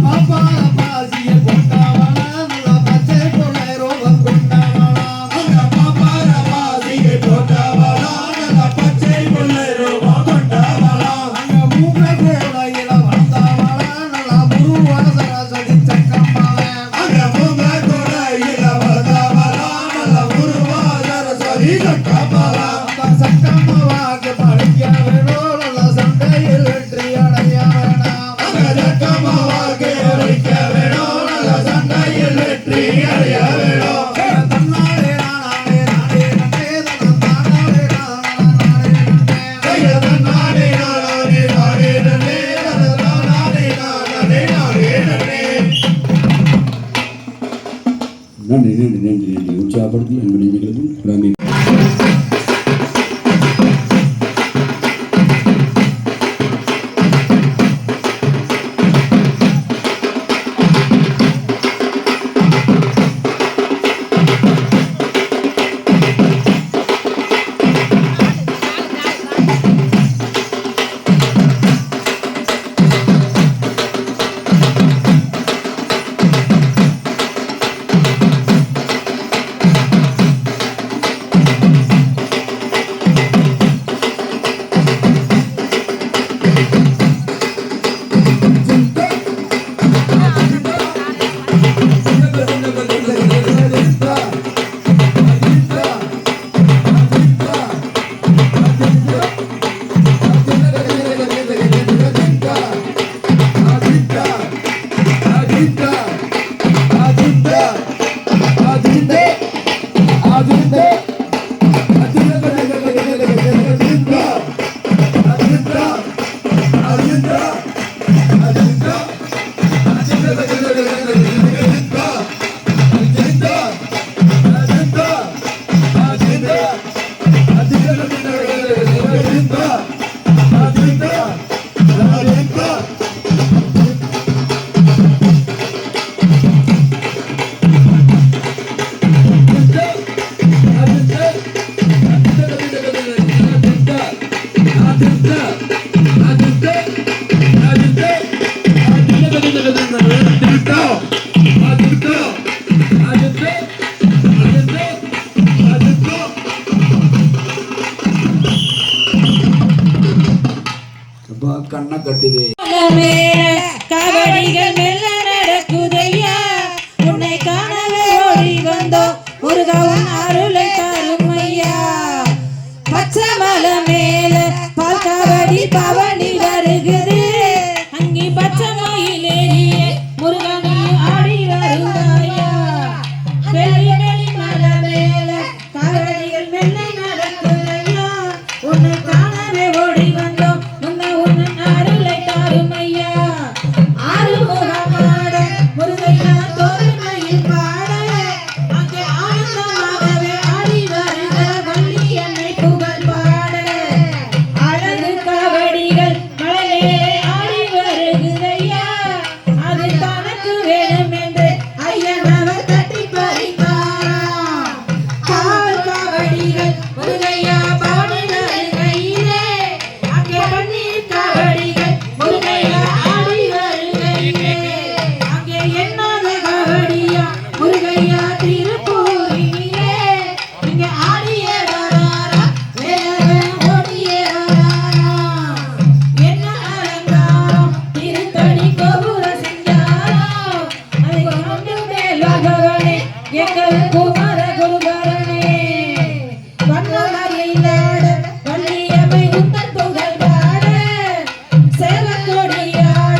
பாப்பார பாசியை கொண்டவாளா நல்ல பச்சை பொலை ரோகம் கொண்டவாளா அங்க பாப்பார பாசியை போட்டவளா நல்ல பச்சை புள்ளை ரூபம் கொண்டவளா அங்க மூக்க கோலையில வந்தவாளா நல்ல முருவாசன சதி சக்கம்மாளே அங்க முக துறையில வந்தவளா நல்ல உருவாதர சரி கட்டவளா அந்த சக்கம்மாவாக்கு படிக்க வேணும் நல்ல சண்டையில் வெற்றி அடைய வேண்டாம் அங்க ஜக்கம்மாவாக்கு வைக்க வேணும் நல்ல சண்டையில் வெற்றி அடைய வேணும் தன்னாலே நானே நானே நன்னே தன்னாலே நானே நன்னே கையதன் நாடே நாடே நாடே நன்னே நாடே நாடே நாடே நன்னே நன்றி நன்றி நன்றி நன்றி உற்சாகப்படுத்தி அன்பு நெஞ்சங்களுக்கும் கிராமிய கண்ணை கட்டுது கபடிகள் மெல்ல நடக்குதையா உன் அருளை தரும் ஐயா பச்சை மலை மேல பால்காவடி பவனி வருகுது அங்கே பச்சை மயிலேறியே முருகனி ஆடி வருவாயா வெள்ளி வெளி மலை மேல காவடிகள் மெல்ல நடக்குதையா உன்னை காணவே ஓடி வந்தோம் உன் அருளை தரும் ஐயா ஆறுமுகமாட முருகையா தோரணையில் பாட அங்கே ஆனந்தமாகவே ஆடி வருக வள்ளி என்னை புகழ் பாட அழகு காவடிகள் மலையிலே ஆடி வருகிறையா அது தனக்கு வேணும் என்று ஐயன் அவர் தட்டி பறித்தாராம் பால் காவடிகள் முருகையா பாடி வருகையிலே அங்கே பன்னீர் காவடிகள் முருகையா ஆடி வருகையிலே அங்கே எண்ணாத காவடியா முருகையா திருப்பூரிலே இங்கே ஆடியே வராரா வேற ஓடியே வராரா என்ன அலங்காரம் திருத்தணி கோபுர சிங்காரம் அதை கொண்டு மேல் பகவானே எங்கள் குமார குருபரனே வண்ணமயிலாட வள்ளியம்மை உந்தன் புகழ் பாட சேவக்கொடியாட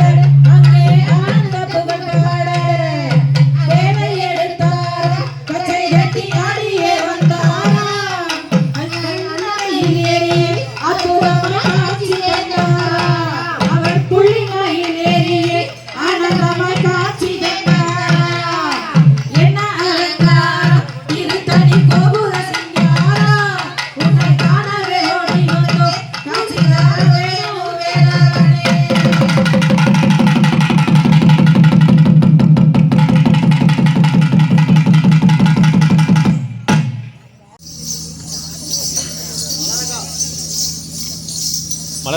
அங்கே ஆனந்த புகழ் பாட வேலை எடுத்தாரா பச்சை கட்டி ஆடியே வந்தாரா அண்ணமையில் ஏறியே அற்புதமாய் காட்சி தந்தாரா அவள் புள்ளிமையில் ஏறியே ஆனந்தமாய் காட்சி தந்தாரா என்ன அலங்காரம் திருத்தணி கோபுர சிங்காரம் உன்னை காணவே ஓடி வந்தோம் காட்சி தர வேணும் வேளாளனே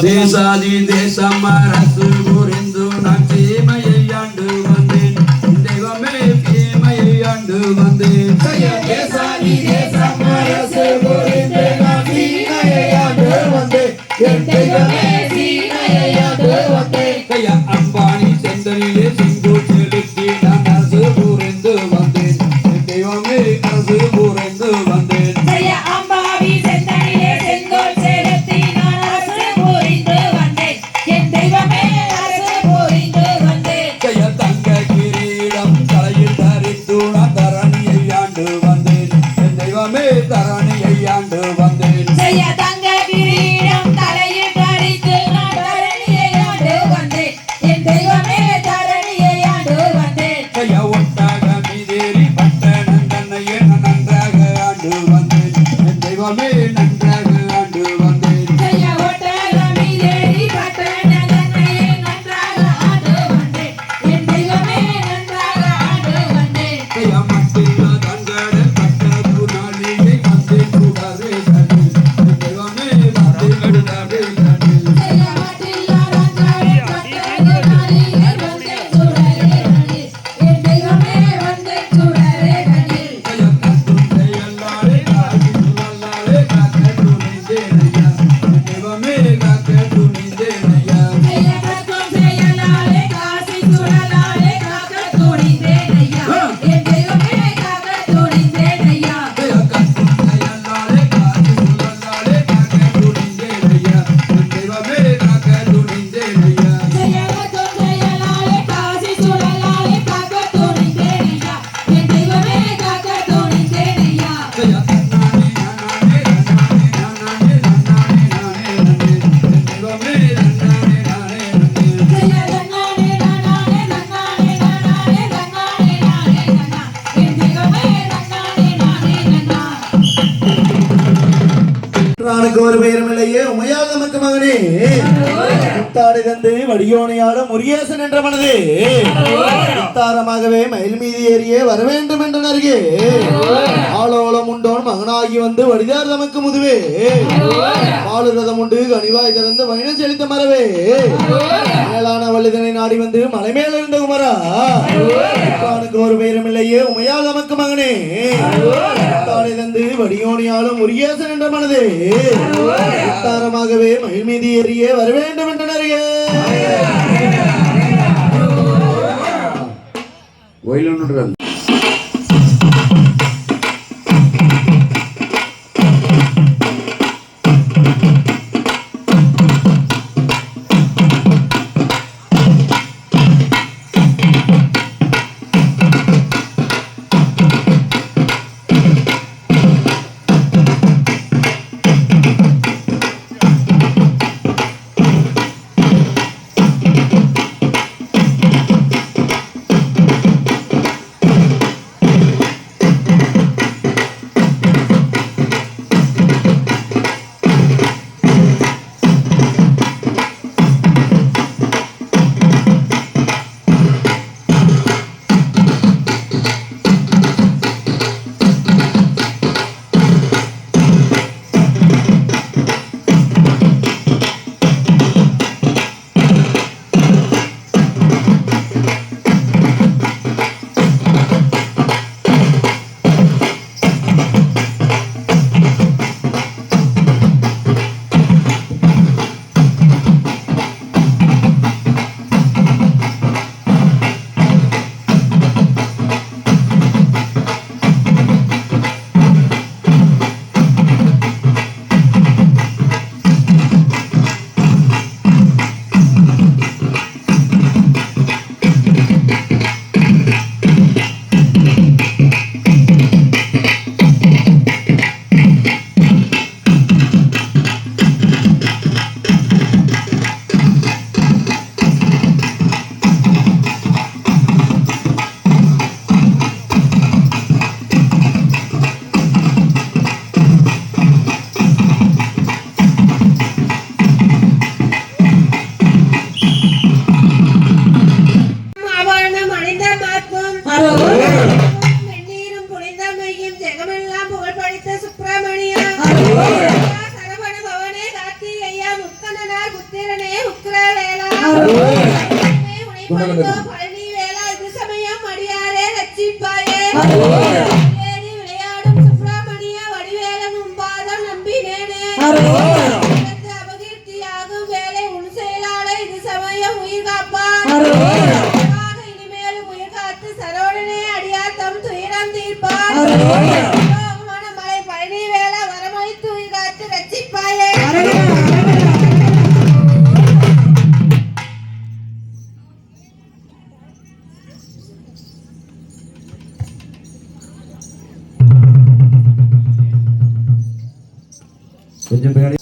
தேசாதி தேசம் அரசு புரிந்து நான் தீமையை ஆண்டு வந்தேன் தெய்வமே தீமையை ஆண்டு வந்தேன் தேசாதி தேசம் அரசு புரிந்து நான் சீமையை ஆண்டு வந்தேன் என் தெய்வமே சீமையை ஆண்டு வந்தேன் கையா அம்பானி செந்தனிலே செங்கோல் செலுத்தி நான் அரசு புரிந்து வந்தேன் தெய்வமே அரசு புரிந்து வந்தேன் ஜெய அம்பாவி செந்தனிலே செங்கோல் செலுத்தி நான் அரசு புரிந்து வந்தேன் என் தெய்வமே அரசு புரிந்து வந்தேன் கையா தங்க கிரீடம் தலையில் தரித்து நான் தரணியை ஆண்டு வந்தேன் என் தெய்வமே தரணியை ஆண்டு வந்தேன் ஜெய தங்க கிரீடம் தலையில் தரித்து நான் தரணியை ஆண்டு வந்தேன் என் தெய்வமே தரணியை ஆண்டு வந்தேன் கையா ஒட்டாக மீதேறி பட்டணம் தன்னையே நான் நன்றாக ஆண்டு வந்தேன் என் தெய்வமே நன்றாக ஆண்டு வந்தேன் ஜெய ஒட்டகமிலேறி பட்டணங்களையே நன்றாக ஆண்டு வந்தேன் என் தெய்வமே நன்றாக ஆண்டு வந்தேன் கையா மட்டில்லா தங்கட பட்டது நாளிலே வந்தேன் கூடாதே தன்னில் என் தெய்வமே வந்தேன் கூடாதே தன்னில் ஜெய மட்டில்லா ரங்காரே பட்டது நாளிலே வந்தேன் சுடரே கண்ணில் என் தெய்வமே வந்தேன் சுடரே கண்ணில் கையா கட்டும் கையல்லாலே காக்கி சுழல்லாலே காக்க துணிந்தேனையா என் தெய்வமே காக்க துணிந்தேனையா ஜெய கட்டும் செயலாலே காசி சுடலாலே காக்க துணிந்தேன் ஐயா என் தெய்வமே காக்க துணிந்தேன் ஐயா கையா கட்டும் கையல்லாலே காக்கி சுழல்லாலே காக்க துணிந்தேனையா என் தெய்வமே காக்க துணிந்தேனையா ஜெய கட்டும் செயலாலே காசி சுடலாலே காக்க துணிந்தேன் ஐயா என் தெய்வமே காக்க துணிந்தேன் ஐயா கையா தன்னானே நானே நானே நானே நானே நானே என் தெய்வமே நானே நானே நானே ஜெய தன்னானே நானே நானே நானே நானே நானே நானே என் தெய்வமே நானே நானே நானே ராணுக்கு ஒரு பெயரும் இல்லையே உமையால் நமக்கு மகனே முத்தாடை தந்து வடியோனையாட முருகேசன் என்ற மனதே முத்தாரமாகவே மயில் மீது ஏறியே வர வேண்டும் என்ற நருகே ஆளோளம் உண்டோன் மகனாகி வந்து வடிதார் தமக்கு முதுவே பாலுரதம் உண்டு கனிவாய் திறந்து வைன செழித்த மரவே மேலான வள்ளிதனை நாடி வந்து மலை மேல இருந்த குமரா முத்தானுக்கு ஒரு பெயரும் இல்லையே உமையால் நமக்கு மகனே முத்தாடை தந்து வடியோனையாளும் முருகேசன் என்ற மனதே முத்தாரமாகவே மயில் மீது ஏறியே வர வேண்டும் என்ற நருகே பழனி வேளா இது சமயம் அடியாரே ரட்சிப்பாயே ஏறி விளையாடும் சுப்பிரமணிய வடிவேலனும் பாதம் நம்பினேனே அபகீர்த்தியாகும் வேலை உன் செயலாள இது சமயம் உயிர் காப்பான் இனிமேலும் உயிர் காத்து சரவணனே அடியார் தம் துயரம் தீர்ப்பான் மலை பழனி வேளா வரமளித்து உயிர் காத்து ரட்சிப்பாயே கொஞ்சம் பின்னாடி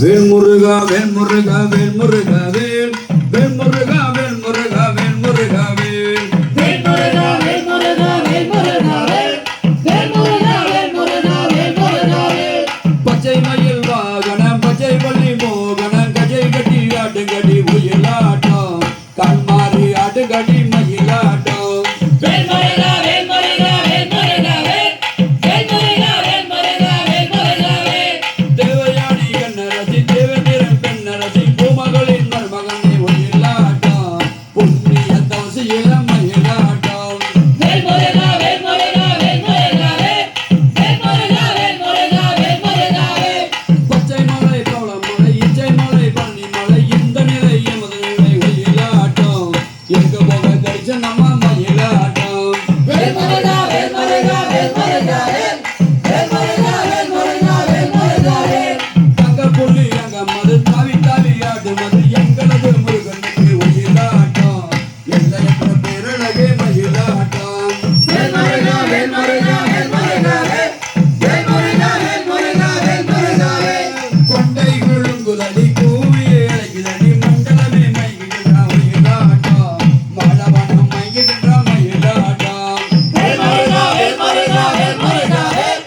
வேல்முருகா வேல்முருகா வேல்முருகா வேல் வேல்முருகா வேல்முருகா வேல்முருகா வேல் வேல்முருகா வேல்முருகா வேல்முருகா வேல் வேல்முருகா வேல்முருகா வேல்முருகா வேல் பச்சை மயில் வாகனம் பச்சை பள்ளி மோகனம் கஜை கட்டி ஆட்டுங்கடி உயிலாட்டம் கண்மாறி ஆட்டுங்கடி மயிலாட்டம் வேல்முருகா வேல்முருகா வேல்முருகா வேல் வேல்முருகா வேல்முருகா வேல்முருகா வேல் தேவயானி கண்ணரசி தேவந்திரன் பெண்ணரசி பூமகளின் மருமகனே உயிலாட்டம் புண்ணிய தவசியில மயிலாட்டம் வேல்முருகா வேல்முருகா வேல்முருகா வேல் வேல்முருகா வேல்முருகா வேல்முருகா வேல் பச்சை மலை பவளமலை இச்சை மலை பழனி மலை இந்த நிலை எமது நிலை உயிலாட்டம் எங்க போக தரிசனமா மயிலாட்டம் வேல்முருகா வேல்முருகா வேல்முருகா வேல் வேல்முருகா வேல்முருகா வேல்முருகா வேல் தங்க புள்ளி அங்க மது தாவி தாவி ஆடுவது எங்களது முருகனுக்கு உயிலாட்டம் எல்லையற்ற பேரழகே மயிலாட்டம் வேல்முருகா வேல்முருகா வேல்முருகா வேல் வேல்முருகா வேல்முருகா வேல்முருகா வேல் கொண்டை குழுங்குதடி கூவி அழைக்குதடி மண்டலமே மைகின்ற மயிலாட்டம் மாடவனம் மைகின்ற மயிலாட்டம் வேல்முருகா வேல்முருகா வேல்முருகா வேல்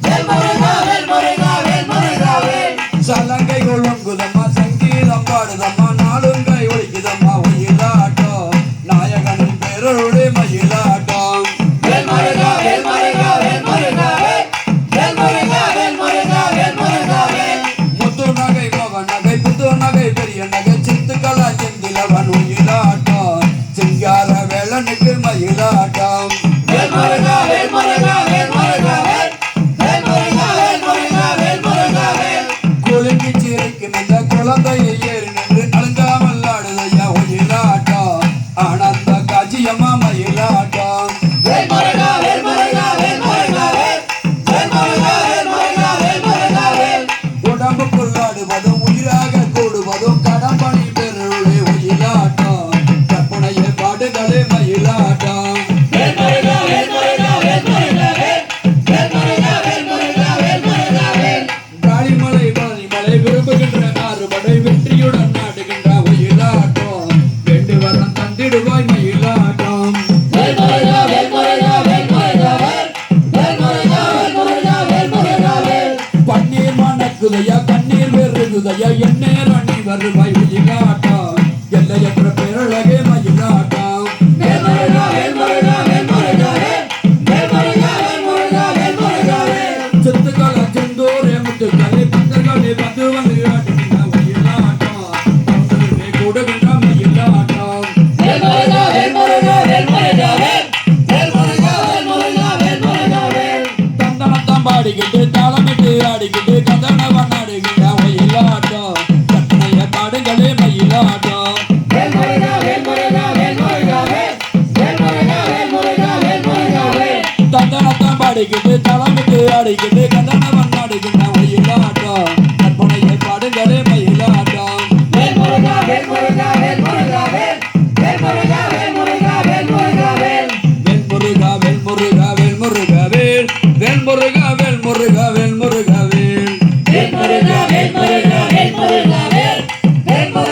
வேல்முருகா வேல்முருகா வேல்முருகா வேல் சலங்கை ஒழுங்குதம்மா சங்கீதம் பாடுதம்மா நாளுங்கை ஒழிக்குதம்மா உயிலாட்டம் நாயகனின் பேரருடைய மயிலாட்டம் வேல்முருகா வேல்முருகா வேல்முருகா வேல் வேல்முருகா வேல்முருகா வேல்முருகா வேல் முத்து நகை மோகன் நகை புத்து நகை பெரிய நகை சித்துக்களா செந்திலவன் உயிலாட்டம் சிங்கார வேலனுக்கு மயிலாட்டம் வேல்முருகா வேல்முருகா வேல்முருகா வேல் வேல்முருகா வேல்முருகா வேல்முருகா வேல் குலுங்கி சிரிக்கும் இந்த குழந்தையை ஏறி நின்று அழுங்காமல் ஆடுதையா உயிலாட்டம் ஆனந்த காட்சியம்மா மயிலாட்டம் வேல்முருகா வேல்முருகா வேல்முருகா வேல் வேல்முருகா வேல்முருகா வேல்முருகா வேல் உடம்புக்குள்ளாடுவதும் உயிராக கூடுவதும் கடம்பணி பெருளே உயிலாட்டம் கற்பனையை பாடுகளே மயிலாட்டம் வேல்முருகா வேல்முருகா வேல்முருகா வேல் வேல்முருகா வேல்முருகா வேல்முருகா வேல் காளிமலை பழனிமலை விரும்புகின்ற ஆறுபடை வெற்றியுடன் நாடுகின்ற உயிலாட்டம் வேண்டு வரம் தந்திடுவாய் மயிலாட்டம் வேல்முருகா வேல்முருகா வேல்முருகா வேல் வேல்முருகா வேல்முருகா வேல்முருகா வேல் பன்னீர் மணக்குதையா கண்ணீர் வெறுகுதையா எந்நேரம் நீ வருவாய் உயிலாட்டம் எல்லையற்ற பேரழகே மயிலாட்டம் வேல்முருகா வேல்முருகா வேல்முருகா வேல் வேல்முருகா வேல்முருகா வேல்முருகா வேல் சித்துக்கள செந்தூரே முத்துக்களே பந்தர்களே வந்து வந்து ஆடுகின்ற உயிலாட்டம் பந்தர்களே கூடுகின்ற மயிலாட்டம் வேல்முருகா வேல்முருகா வேல்முருகா வேல் வேல்முருகா வேல்முருகா வேல்முருகா வேல் தந்தனத்தம் பாடிக்கிட்டு தாளமிட்டு ஆடிக்கிட்டு கதனவன் ஆடுகின்ற மயிலாட்டம் கட்டணைய பாடுகளே மயிலாட்டம் வேல்முருகா வேல்முருகா வேல்முருகா வேல் வேல்முருகா வேல்முருகா வேல்முருகா வேல் தந்தனத்தம் பாடிக்கிட்டு தாளமிட்டு ஆடிக்கிட்டு கதனவன் ஆடுகின்ற மயிலாட்டம் கற்பனையை பாடுகளே மயிலாட்டம் வேல்முருகா வேல்முருகா வேல்முருகா வேல் வேல்முருகா வேல்முருகா வேல்முருகா வேல் வேல்முருகா வேல்முருகா வேல்முருகா வேல் வேல்முருகா வேல்முருகா வேல்முருகா வேல் வேல்முருகா வேல்முருகா வேல்முருகா வேல் வேல்முருகா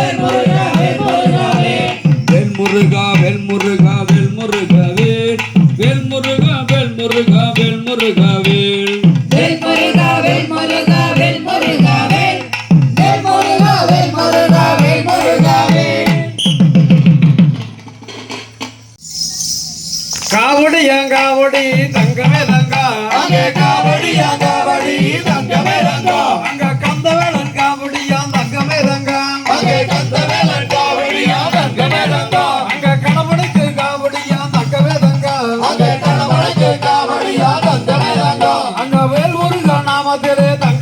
வேல்முருகா வேல்முருகா வேல் வேல்முருகா வேல்முருகா வேல்முருகா வேல் வேல்முருகா வேல்முருகா வேல்முருகா வேல் வேல்முருகா வேல்முருகா வேல்முருகா வேல் வேல்முருகா வேல்முருகா வேல்முருகா வேல் காவடி தங்கமே தங்கா அங்கே காவடி தங்கமே ரங்கா அங்க கந்தவேலன் காவடியா தங்கமே தங்கா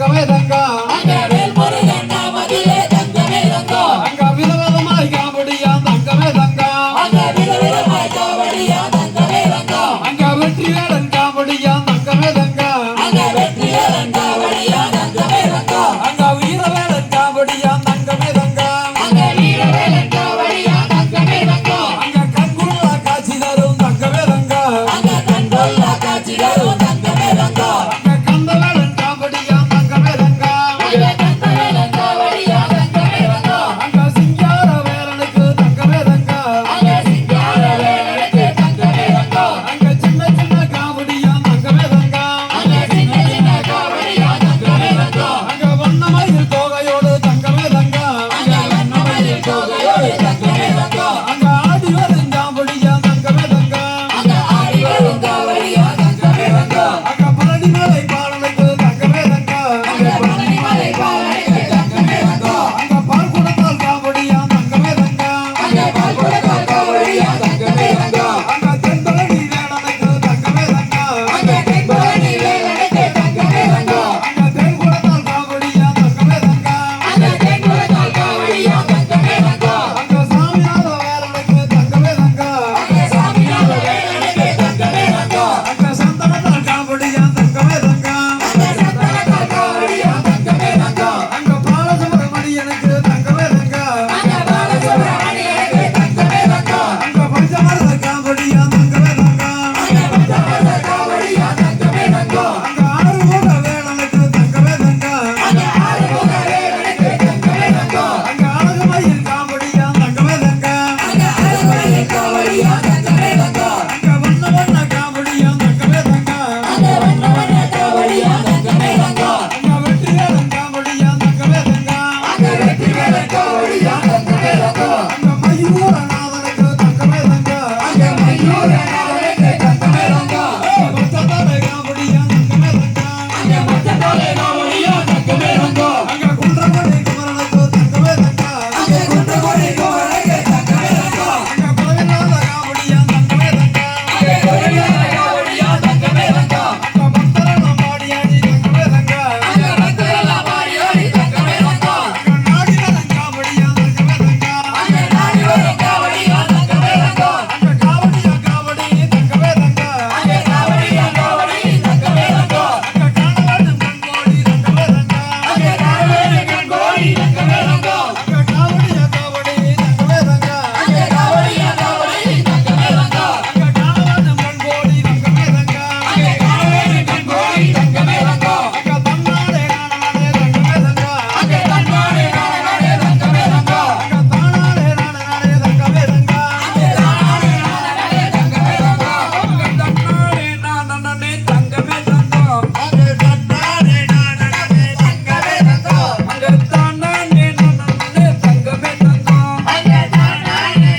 தங்கமே தங்கம் அங்க வேல்முருகன் நாமத்திலே தங்கமே தங்கம் அங்க விதவிதமாய் காவடியா தங்கமே தங்கம் அங்க விதவிதமாய் காவடியா தங்கமே தங்கம் அங்க வெற்றிவேலன் காவடியா தங்கமே தங்கம் அங்க வெற்றிவேலன் காவடியா தங்கமே தங்கம் அங்க வீரவேலன் காவடியா தங்கமே தங்கம் அங்க வீரவேலன் காவடியா தங்கமே தங்கம் அங்க கண்குள்ளா காட்சி தரும் தங்கமே தங்கம் அங்க கண்கொள்ளா காட்சி தரும் தங்கமே தங்கம் அங்க கந்தவேலன் காவடியா தங்கமே தங்கம் அங்க கந்தவேலன் காவடியா தங்கமே தங்கம் அங்க சிங்கார வேலனுக்கு தங்கமே தங்கம் அங்க சிங்கார வேலனுக்கு தங்கமே தங்கம் அங்க சின்ன சின்ன காவடியா தங்கமே தங்கம் அங்க சின்ன சின்ன காவடியா தங்கமே தங்கம் அங்க வண்ணமயில் தோகையோடு தங்கமே தங்கம் அங்க வண்ணமயில் கோகையோடு தங்கமே தங்கம் அங்க ஆடி வரும் காவடியா தங்கமே தங்கம் அங்க ஆடி வரும் காவடியா தங்கமே தங்கம் அங்க பழனி மலை பாலனுக்கு தங்கமே தங்கம் அங்க பழனிமலை பாலனுக்கு தங்கமே தங்கம் அங்க பால் குடத்தால் காவடியா தங்கமே தங்கம் அங்க பால் கொடுத்தால் காவடியா தங்கமே தங்கம் அங்க தென்பழனி வேலனுக்கு தங்கமே தங்கம் அங்க தென்பழனி வேலனுக்கு தங்கமே தங்கம் அங்க தேன் குடத்தால் காவடியா தங்கமே தங்கம் அங்க தேன் கொடுத்தால் காவடியா தங்கமே தங்கம் அங்க சாமிநாத வேலனுக்கு தங்கமே தங்கம் அங்க சாமிநாத வேலனுக்கு தங்கமே தங்கம் அங்க சந்தனத்தால் காவடியா தங்கமே தங்கம் அங்க சந்தனத்தால் காவடியா தங்கமே தங்கம் அங்க பாலசுப்ரமணியனுக்கு தங்கமே தங்கம் அங்க பாலசுப்ரமணியனுக்கு தங்கமே தங்கம் அங்க பஞ்சமரத காவடியா தங்கமே தங்கம் அங்க பஞ்சமத காவடியா தங்கமே தங்கம் அங்க ஆறுமுக வேலனுக்கு தங்கமே தங்கம் அங்க ஆறுமுக வேலனுக்கு தங்கமே தங்கம் அங்க அழகுமயில் காவடியா தங்கமே தங்கம் அங்க அழகுமயில் காவடியா தங்கமே தங்கம் அங்க வண்ண வண்ண காவடியா தங்கமே தங்கம் அங்க வண்ண வண்ண காவடியா தங்கமே தங்கம் அங்க வெற்றிவேலன் காவடியா தங்கமே தங்கம் அங்க வெற்றிவேலன் காவடியா தங்கமே தங்கம் அங்க மயூரநாதனுக்கு தங்கமே தங்கம் அங்க மயூரநாதனுக்கு தங்கமே தங்கம் பச்சத்தலை காவடியா தங்கமே தங்கம் அங்க மொத்தத்தோலை காவடியா தங்கமே தங்கம் அங்க குன்றமணி குமரனுக்கு தங்கமே தங்கம் அங்க குன்றகோடி கோவலுக்கு தங்கமே தங்கம் அங்க குலவில்லாத காவடியா தங்கமே தங்கம் அங்க கோயிலாத காவடியா தங்கமே தங்கம் அங்க பக்தரெல்லாம் பாடியாடி தங்கமே தங்கம் அங்க பக்தரெல்லாம் பாடி ஆடி தங்கமே தங்கம் அங்க நாடினதன் காவடியா தங்கமே தங்கம் அங்க நாடி வரும் காவடியா தங்கமே தங்கம் அங்க காவடியா காவடி தங்கமே தங்கம் அங்க காவடியா காவடி தங்கமே தங்கம் அங்க காணவாடும் கண்கோடி தங்கமே தங்கம் அங்க காவடி கண்கோடி தங்கமே தங்கம் அங்க காவடியா காவடி தங்கமே தங்கம் அங்க காவடியா காவடி தங்கமே தங்கம் அங்க காணவாடும் கண்கோடி தங்கமே தங்கம் அங்க காவடி கண்கோடி தங்கமே தங்கம் அங்க தன்னாடே நானாடே தங்கமே தங்கம் அங்க தன்மானே நானே தங்கமே தங்கம் அங்க தானாடே நானாடே தங்கமே தங்கம் அங்க தானே நானே தங்கமே தங்கம் அங்க தன்னாரே நானே தங்கமே தங்கம் அங்க தன்னாடே நானாடே தங்கமே தங்கம் அங்க தானே நானே தங்கமே தங்கம் அங்க தானே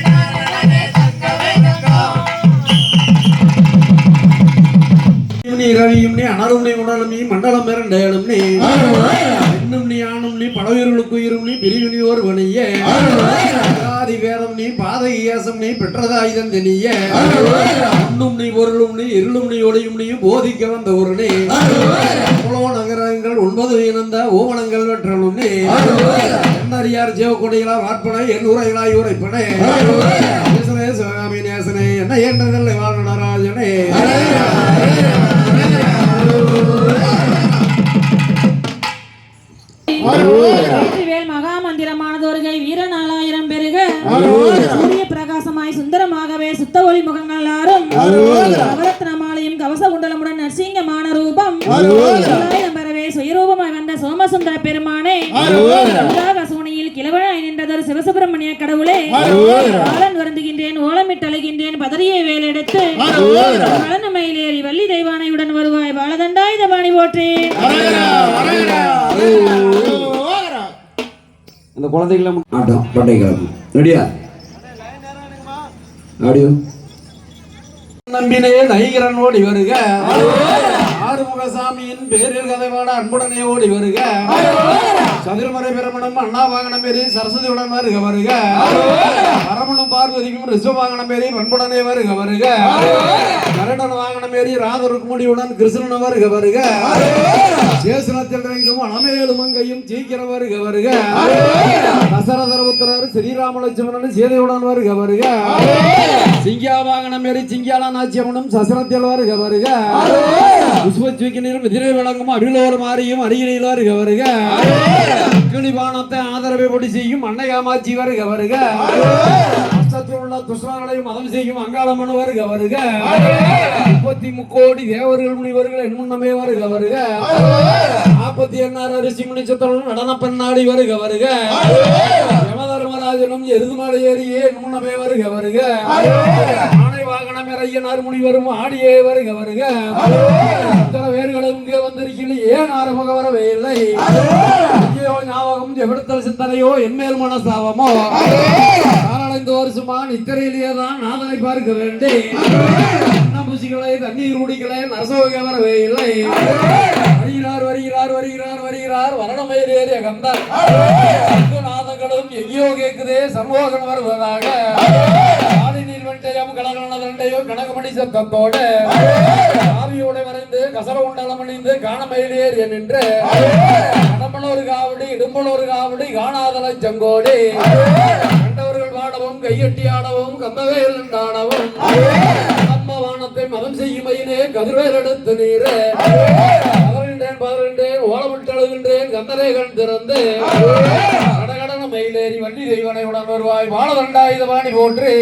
நானே தங்கமே தங்கம் நீ ரவியும் நீ அனரும் நீ உணரும் நீ மண்டலம் மிரண்டேலும் நீ இன்னும் நீ ஆணும் நீ பலவீர்களுக்கு உயிரும் நீ பிரிவு நீ ஒரு வணிய ஆதி வேதம் நீ பாதகியாசம் நீ பெற்றதாயுதம் தெனிய உண்ணும் நீ பொருளும் நீ இருளும் நீ ஒளியும் நீ போதிக்க வந்த ஒரு நீ புலோ நகரங்கள் 9 இனந்த ஓமனங்கள் வெற்றலும் நீ என்னறியார் ஜெவக்கொடிகளா வாட்பனை என் உரைகளாய் உரைப்பனே நேசனே சிவகாமி நேசனே என்ன என்றதில்லை வாழ் நடராஜனே வெற்றிவேல் மகாமந்திரமானதொருகை வீரநாளாயிரம் பெருக சூரிய பிரகாசமாய் சுந்தரமாகவே சுத்த ஒளி முகங்கள் ஆறும் நவரத்னமாலையும் கவச குண்டலமுடன் நரசிங்கமான ரூபம் பெறவே சுயரூபமாய் வந்த சோமசுந்தர பெருமானே சோனியில் கிழவனாய் நின்றதொரு சிவசுப்பிரமணிய கடவுளே காலன் வருந்துகின்றேன் ஓலமிட்டு அழுகின்றேன் பதறியை வேலெடுத்து கலன மயிலேறி வள்ளி தெய்வானையுடன் வருவாய் பாலதண்டாயுத பாணி போற்றே அந்த குழந்தைகளை ஆட்டம் பட்டை கிளம்பு ரெடியா ஆடியோ நம்பினே நைகரன் ஓடி வருக ஆறுமுகசாமியின் பேரில் கதை பாட அன்புடனே ஓடி வருக சதுரமறை பிரமணம் அண்ணா வாகனம் பேரி சரஸ்வதியுடன் வருக வருக பரமணம் பார்வதிக்கும் ரிஷப வாகனம் பேரி பண்புடனே வருக வருக கருடன் வாகனம் பேரி ராத ருக்மணியுடன் கிருஷ்ணன் வருக வருக சேசனத்தில் இறங்கும் அனமேலும் அங்கையும் சீக்கிரம் வருக வருக தசரதர புத்திரர் ஸ்ரீராம லட்சுமணன் சீதையுடன் வருக வருக சிங்கியா வாகனம் பேரி சிங்கியாலா நாச்சியம்மனும் சசனத்தில் வருக வருக புஷ்பச்சுக்கினரும் எதிரே விளங்கும் அருளோர் மாறியும் அருகில் வருக வருக கிளிபானத்தை ஆதரவை பொடி செய்யும் அன்னை காமாட்சி வருக வருக அஷ்டத்தில் உள்ள துஷ்டங்களையும் மதம் செய்யும் அங்காளம்மன் வருக வருக 33 கோடி தேவர்கள் முனிவர்கள் என் முன்னமே வருக வருக 48 ரிஷி முனிச்சத்தனும் நடன பெண்ணாடி வருக வருக யமதர்மராஜனும் எருதுமலை ஏறியே என் முன்னமே வருக வருக ஆணை வாகனம் ஐயனார் முனிவரும் ஆடியே வருக வருக இத்தனை பேர்களும் இங்கே வந்திருக்கீங்க ஏன் ஆரம்பக வரவே இல்லை ஐயோ ஞாபகம் எவிடத்தல் சிந்தனையோ என்மேல் மனசாவமோ நாலஞ்சு வருஷமா நித்திரையிலேயே தான் நாதனை பார்க்க வேண்டி பூசிகளை தண்ணீர் குடிகளை நரசோக வரவே இல்லை வருகிறார் வருகிறார் வருகிறார் வருகிறார் வரணமயில் ஏறிய கந்தன் நாதங்களும் எங்கேயோ கேக்குதே சமூகம் வருவதாக ஆடிநீர் வெண்டையும் கலகலனதண்டையும் கனகமணி சத்தத்தோடு ஆவியோட வரைந்து கசர உண்டலம் அணிந்து காணமயில் ஏறிய நின்று கடம்பனூர் காவடி இடும்பனூர் காவடி காணாதலை செங்கோடி கண்டவர்கள் பாடவும் கையெட்டி ஆடவும் கம்பவேல் ஆடவும் வானத்தை மதம் செய்யும் மையினே கதிர்வேல் எடுத்து நீரே பதறின்றேன் ஓலமிட்டு அழுகின்றேன் கந்தரே கண் திறந்து கடகடன மயிலேறி வண்டி தெய்வனை உடன் வருவாய் வாழ தண்டாயுத வாணி போற்றி